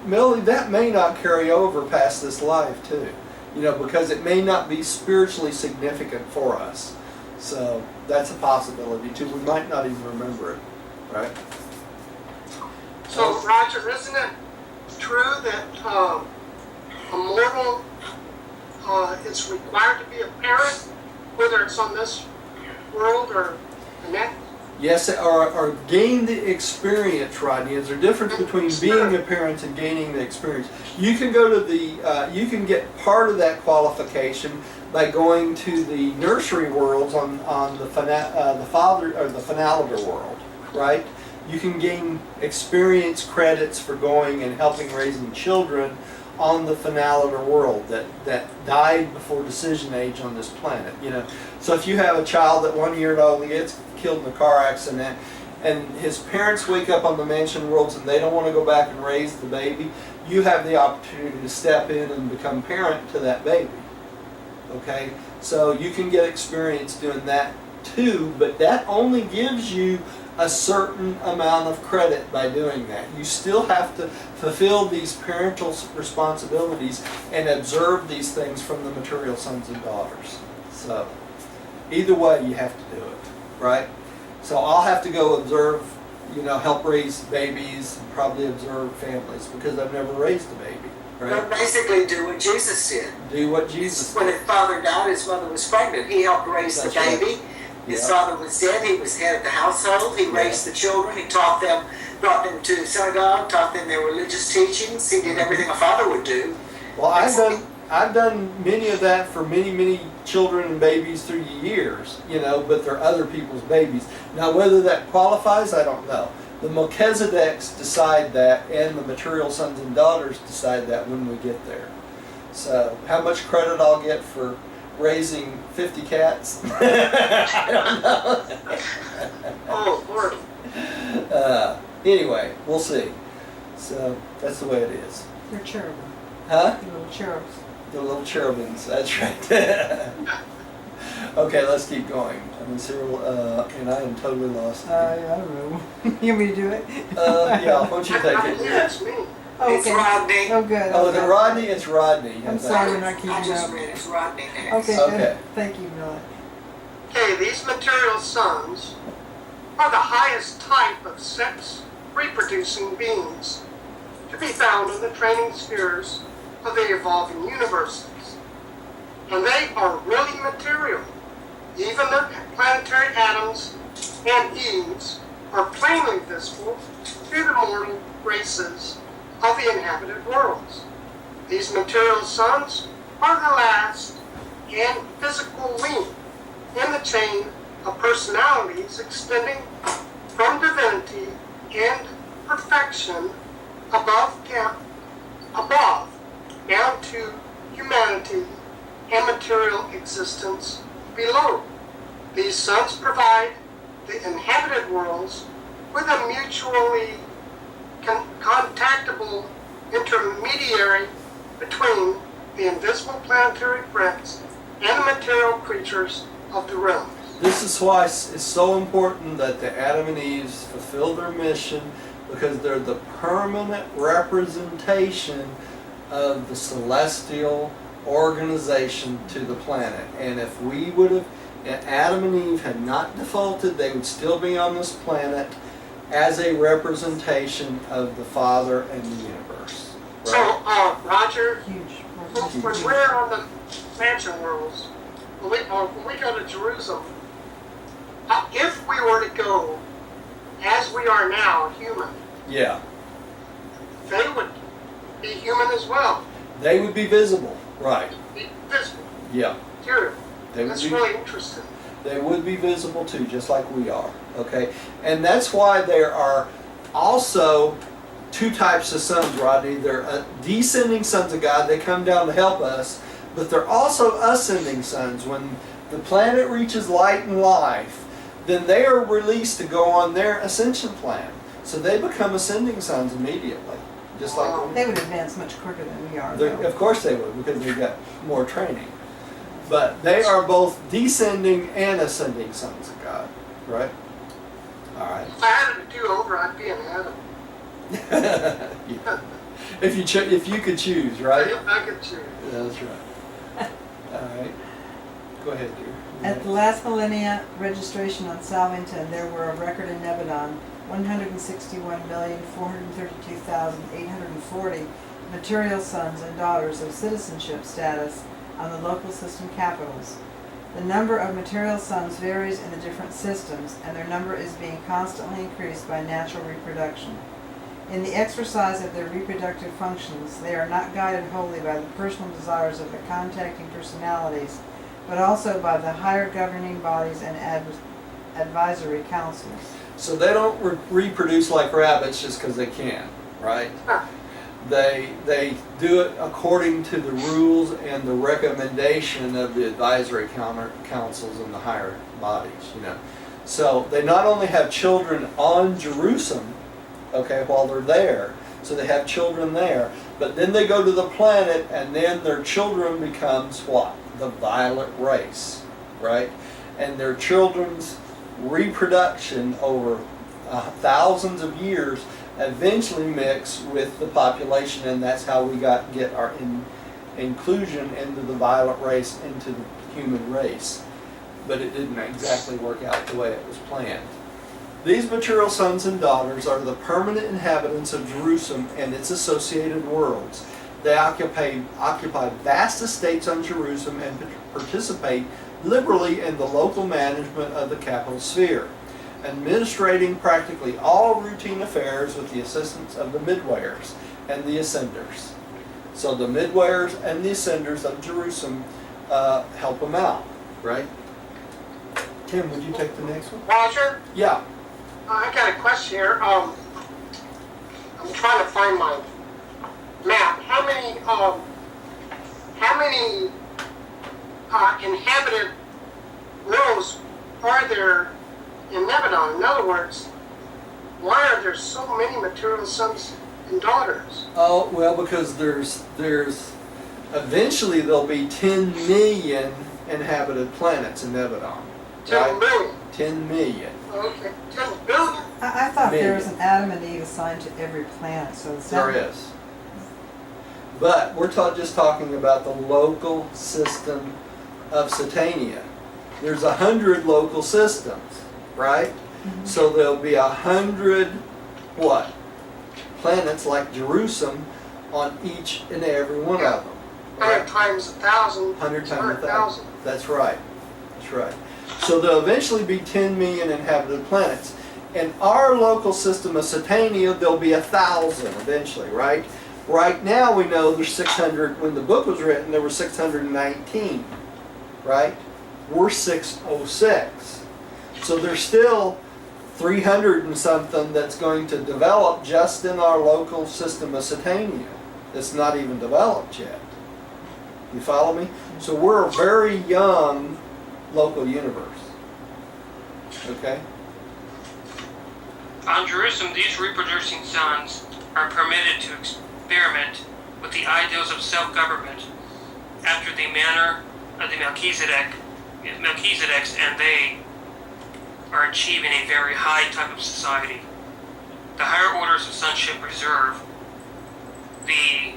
Millie, that may not carry over past this life too. You know, because it may not be spiritually significant for us. So that's a possibility too. We might not even remember it, right? So, Roger, isn't it true that a mortal it's required to be a parent, whether it's on this world or the next? Yes, or gain the experience, Rodney. Is there a difference between being a parent and gaining the experience? You can go to the, you can get part of that qualification by going to the nursery worlds on the father or the Finaliter world, right? You can gain experience credits for going and helping raising children on the Finaliter world that died before decision age on this planet. You know, so if you have a child that 1 year old gets killed in a car accident, and his parents wake up on the mansion worlds and they don't want to go back and raise the baby, you have the opportunity to step in and become parent to that baby. Okay, so you can get experience doing that too, but that only gives you a certain amount of credit by doing that. You still have to fulfill these parental responsibilities and observe these things from the material sons and daughters. So either way, you have to do it, right? So I'll have to go observe, you know, help raise babies and probably observe families because I've never raised a baby, But right? basically do what Jesus did. Do what Jesus When did. his father died, his mother was pregnant. He helped raise That's the right. baby. His Yeah. father was dead. He was head of the household. He raised the children. He taught them, brought them to synagogue, taught them their religious teachings. He did everything a father would do. Well, I've done many of that for many children and babies through the years, you know, but they're other people's babies. Now, whether that qualifies, I don't know. The Melchizedeks decide that, and the material sons and daughters decide that when we get there. So, how much credit I'll get for raising 50 cats? I don't know. Oh, Lord. Anyway, we'll see. So, that's the way it is. They're cherubim, Huh? they're little cherubs. The little cherubims, that's right. Okay, let's keep going. I'm in Cyril, and I am totally lost. I don't know. You want me to do it? Yeah, why don't you take I believe it? it's me. Oh, It's okay. Rodney. Oh, good. Oh, is it Rodney? It's Rodney. I'm sorry, we're not keeping I just up. read it's Rodney next. Okay, Okay. good. Thank you, Miller. Okay, these material sons are the highest type of sex reproducing beings to be found in the training spheres of the evolving universes. And they are really material. Even the planetary atoms and Eves are plainly visible to the mortal races of the inhabited worlds. These material sons are the last and physical link in the chain of personalities extending from divinity and perfection above down to humanity and material existence below. These sons provide the inhabited worlds with a mutually contactable intermediary between the invisible planetary prince and the material creatures of the realms. This is why it's so important that the Adam and Eve fulfill their mission, because they're the permanent representation of the celestial organization to the planet. And if we would have, Adam and Eve had not defaulted, they would still be on this planet as a representation of the Father and the universe. So, Right? Roger, Huge. when we're on the mansion worlds, when we go to Jerusalem, if we were to go as we are now, human, Yeah. they would be human as well, They would be visible. Right. be visible, Yeah. material. They would That's be. really interesting. They would be visible too, just like we are, okay? And that's why there are also two types of sons, Rodney. They're descending sons of God. They come down to help us, but they're also ascending sons. When the planet reaches light and life, then they are released to go on their ascension plan. So they become ascending sons immediately, just like we They would advance much quicker than we are, They're- though. of course they would, because they've got more training. But they are both descending and ascending sons of God, right? All right. If I had it to do over, I'd be an Adam. Yeah. If you could choose, right? If I could choose. That's right. All right. Go ahead, dear. At the last millennia registration on Salvington, there were a record in Nebadon, 161,432,840 material sons and daughters of citizenship status on the local system capitals. The number of material sons varies in the different systems, and their number is being constantly increased by natural reproduction. In the exercise of their reproductive functions, they are not guided wholly by the personal desires of the contacting personalities, but also by the higher governing bodies and advisory councils. So they don't reproduce like rabbits just because they can, right? They do it according to the rules and the recommendation of the advisory councils and the higher bodies, you know. So they not only have children on Jerusalem, okay, while they're there, so they have children there, but then they go to the planet and then their children becomes what? The violet race, right? And their children's reproduction over thousands of years eventually mix with the population, and that's how we get our inclusion into the violet race, into the human race. But it didn't exactly work out the way it was planned. These material sons and daughters are the permanent inhabitants of Jerusalem and its associated worlds. They occupy vast estates on Jerusalem and participate liberally in the local management of the capital sphere, administrating practically all routine affairs with the assistance of the midwayers and the ascenders. So the midwayers and the ascenders of Jerusalem help them out, right? Tim, would you take the next one? Roger, Yeah. I got a question here. I'm trying to find my map. How many inhabited worlds are there in Nebadon? In other words, why are there so many material sons and daughters? Oh, well, because there's eventually there'll be 10 million inhabited planets in Nebadon. 10 million. 10 million. Okay, 10 billion. I thought there was Million. an Adam and Eve assigned to every planet, so it's There is. But we're just talking about the local system of Satania. There's 100 local systems, right? So there'll be 100 what? Planets like Jerusalem on each and every one of them. 100 times 1,000. 100 times 1,000. That's right. That's right. So there'll eventually be 10 million inhabited planets. In our local system of Satania, there'll be 1,000 eventually, right? Right now we know there's 600, when the book was written, there were 619, right? We're 606. So there's still 300 and something that's going to develop just in our local system of Satania. It's not even developed yet. You follow me? So we're a very young local universe. Okay? On Jerusalem, these reproducing sons are permitted to experiment with the ideals of self-government after the manner of the Melchizedeks, and they are achieving a very high type of society. The higher orders of sonship reserve the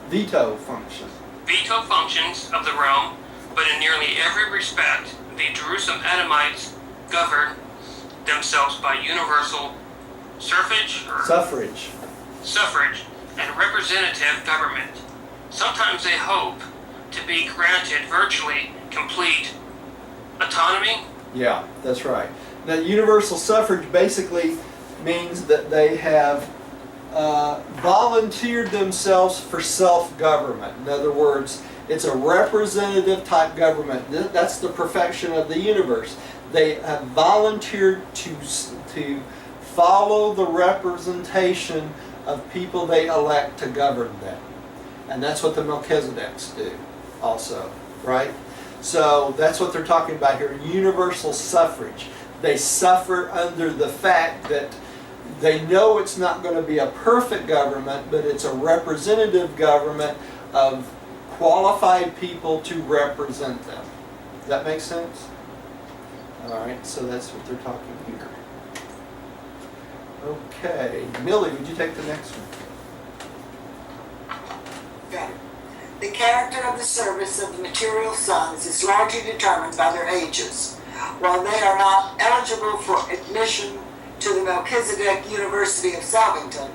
Veto function. veto functions of the realm, but in nearly every respect, the Jerusalem Adamites govern themselves by universal suffrage and representative government. Sometimes they hope to be granted virtually complete autonomy. Yeah, that's right. Now, universal suffrage basically means that they have volunteered themselves for self-government. In other words, it's a representative type government. That's the perfection of the universe. They have volunteered to follow the representation of people they elect to govern them. And that's what the Melchizedeks do also, right? So that's what they're talking about here, universal suffrage. They suffer under the fact that they know it's not going to be a perfect government, but it's a representative government of qualified people to represent them. Does that make sense? All right, so that's what they're talking here. Okay, Millie, would you take the next one? Got it. The character of the service of the material sons is largely determined by their ages. While they are not eligible for admission to the Melchizedek University of Salvington,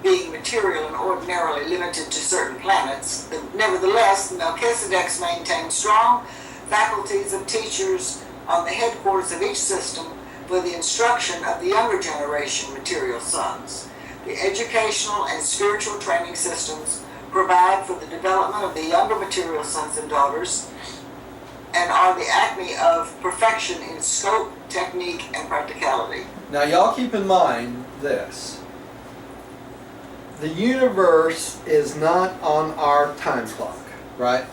being material and ordinarily limited to certain planets. Nevertheless, Melchizedek maintained strong faculties of teachers on the headquarters of each system for the instruction of the younger generation material sons. The educational and spiritual training systems provide for the development of the younger material sons and daughters and are the acme of perfection in scope, technique, and practicality. Now y'all keep in mind this. The universe is not on our time clock, right?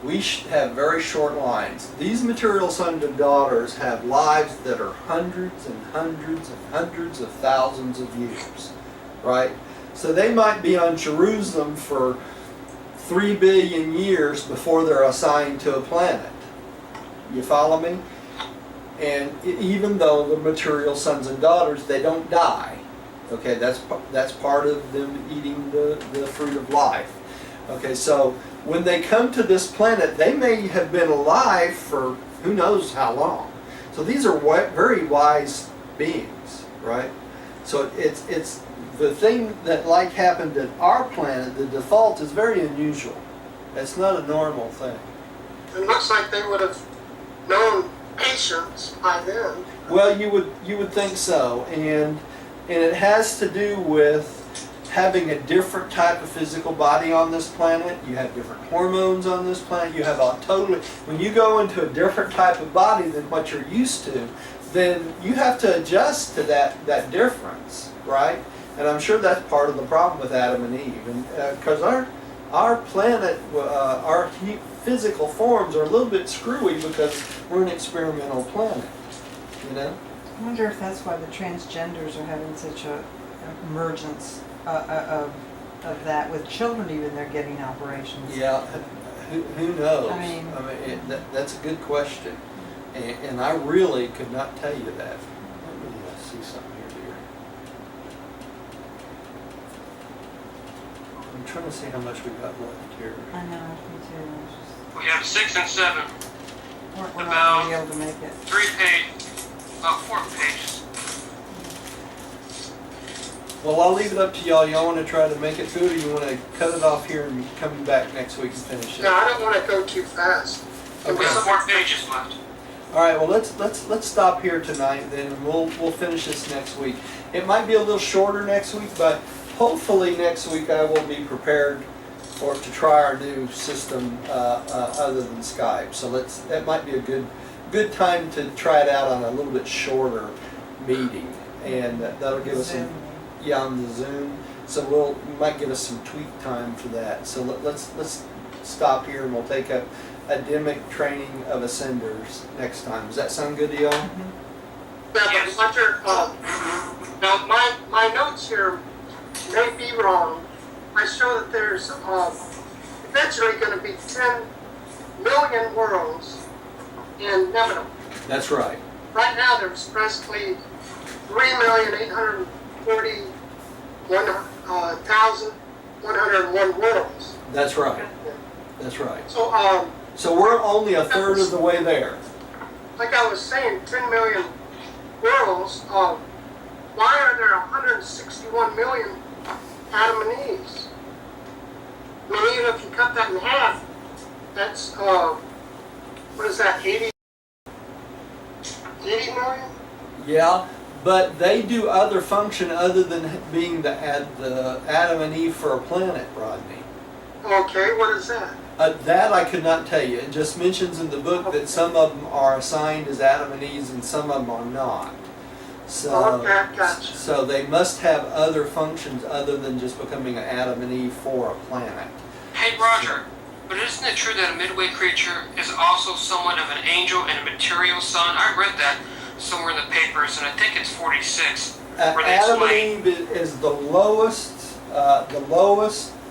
We have very short lines. These material sons and daughters have lives that are hundreds and hundreds and hundreds of thousands of years, right? So they might be on Jerusalem for 3 billion years before they're assigned to a planet. You follow me? And even though the material sons and daughters, they don't die. Okay, that's part of them eating the fruit of life. Okay, so when they come to this planet, they may have been alive for who knows how long. So these are very wise beings, right? So it's the thing that like happened at our planet, the default is very unusual. It's not a normal thing. It looks like they would have known patience by then. Well, you would think so, and it has to do with having a different type of physical body on this planet. You have different hormones on this planet. You have when you go into a different type of body than what you're used to, then you have to adjust to that difference, right? And I'm sure that's part of the problem with Adam and Eve, and because our planet, our physical forms are a little bit screwy because we're an experimental planet, you know. I wonder if that's why the transgenders are having such a emergence of that with children. Even they're getting operations. Yeah, who knows? I mean, that's a good question, and I really could not tell you that. Let me see something here, dear. I'm trying to see how much we got left here. I know, me too. It's just, We have 6 and 7. we're not going to be able to make it. 4 pages. Well, I'll leave it up to y'all. Y'all want to try to make it through, or you want to cut it off here and come back next week and finish it? No, I don't want to go too fast. We have 4 pages left. All right. Well, let's stop here tonight. Then and we'll finish this next week. It might be a little shorter next week, but hopefully next week I will be prepared to try our new system other than Skype. So that might be a good time to try it out on a little bit shorter meeting, and that'll give us some. Yeah, on the Zoom. So we might give us some tweak time for that. So let's stop here and we'll take a demic training of ascenders next time. Does that sound good to y'all? Yeah, but Roger, now my notes here may be wrong. I show that there's eventually going to be 10 million worlds in Nemetum. That's right. Right now there's presently 3,841,101 worlds. That's right. That's right. So, So we're only a third of the way there. like I was saying, 10 million worlds. Why are there 161 million Adam and Eves? I mean, even if you cut that in half, that's what is that? 80 million? Yeah, but they do other function other than being the Adam and Eve for a planet, Rodney. Okay, what is that? That I could not tell you. It just mentions in the book that some of them are assigned as Adam and Eve and some of them are not. So, Okay, gotcha. so they must have other functions other than just becoming an Adam and Eve for a planet. Hey, Roger, but isn't it true that a midway creature is also somewhat of an angel and a material son? I read that somewhere in the papers, and I think it's 46. Where they Adam and explain. Eve is the lowest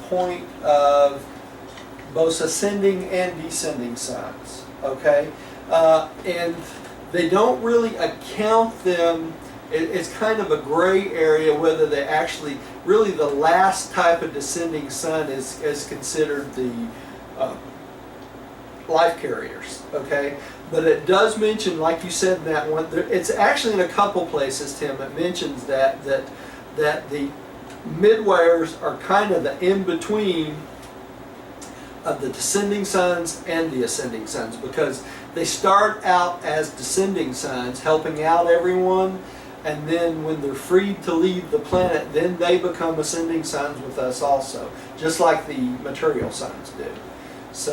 point of both ascending and descending sons. Okay, and they don't really account them. It's kind of a gray area whether they actually really the last type of descending son is considered the life carriers. Okay. But it does mention, like you said in that one, it's actually in a couple places, Tim. It mentions that the midwayers are kind of the in-between of the descending sons and the ascending sons, because they start out as descending sons, helping out everyone, and then when they're freed to leave the planet, then they become ascending sons with us also, just like the material sons do. So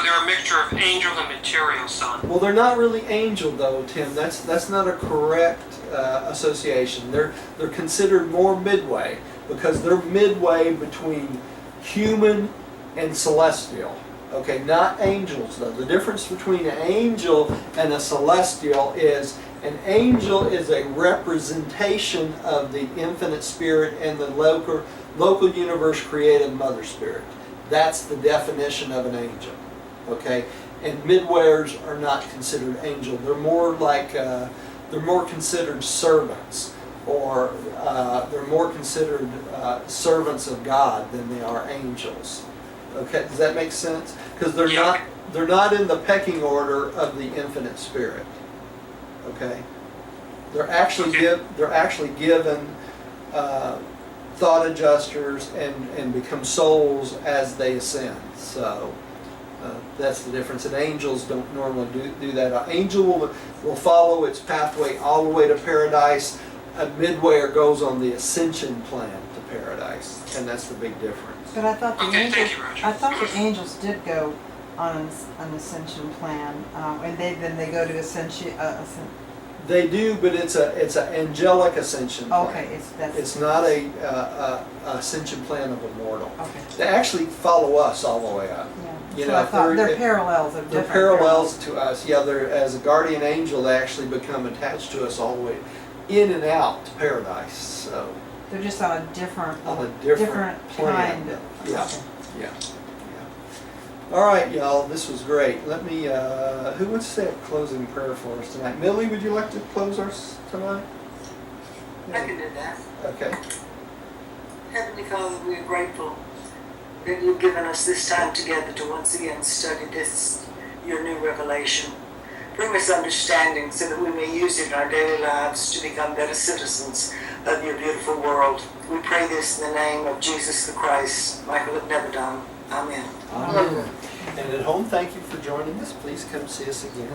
they're a mixture of angel and material son. Well, they're not really angel though, Tim. That's not a correct association. They're considered more midway, because they're midway between human and celestial. Okay, not angels though. The difference between an angel and a celestial is an angel is a representation of the infinite spirit and the local universe creative mother spirit. That's the definition of an angel. Okay, and midwayers are not considered angel. They're more like they're more considered servants, or they're more considered servants of God than they are angels. Okay, does that make sense? Because they're not in the pecking order of the infinite spirit. Okay, they're actually given thought adjusters and become souls as they ascend. So that's the difference. And angels don't normally do that. An angel will follow its pathway all the way to paradise. A midwayer goes on the ascension plan to paradise, and that's the big difference. But I thought the Okay, thank angels, you, Roger. I thought the angels did go on an ascension plan, and then they go to ascension. They do, but it's an angelic ascension plan. Okay, It's not a ascension plan of a mortal. Okay. They actually follow us all the way up. Yeah. You So know, I thought they're they're- parallels. They're They're different parallels to us. Yeah, they're, as a guardian angel, they actually become attached to us all the way in and out to paradise. So They're just on a different, on a different plan. kind of. Yeah. Okay. Yeah. All right, y'all. This was great. Let me. Who wants to say a closing prayer for us tonight? Millie, would you like to close ours tonight? I can do that. Okay. Heavenly Father, we are grateful that you've given us this time together to once again study this, your new revelation. Bring us understanding so that we may use it in our daily lives to become better citizens of your beautiful world. We pray this in the name of Jesus the Christ, Michael of Nebadon. Amen. Amen. And at home, thank you for joining us. Please come see us again.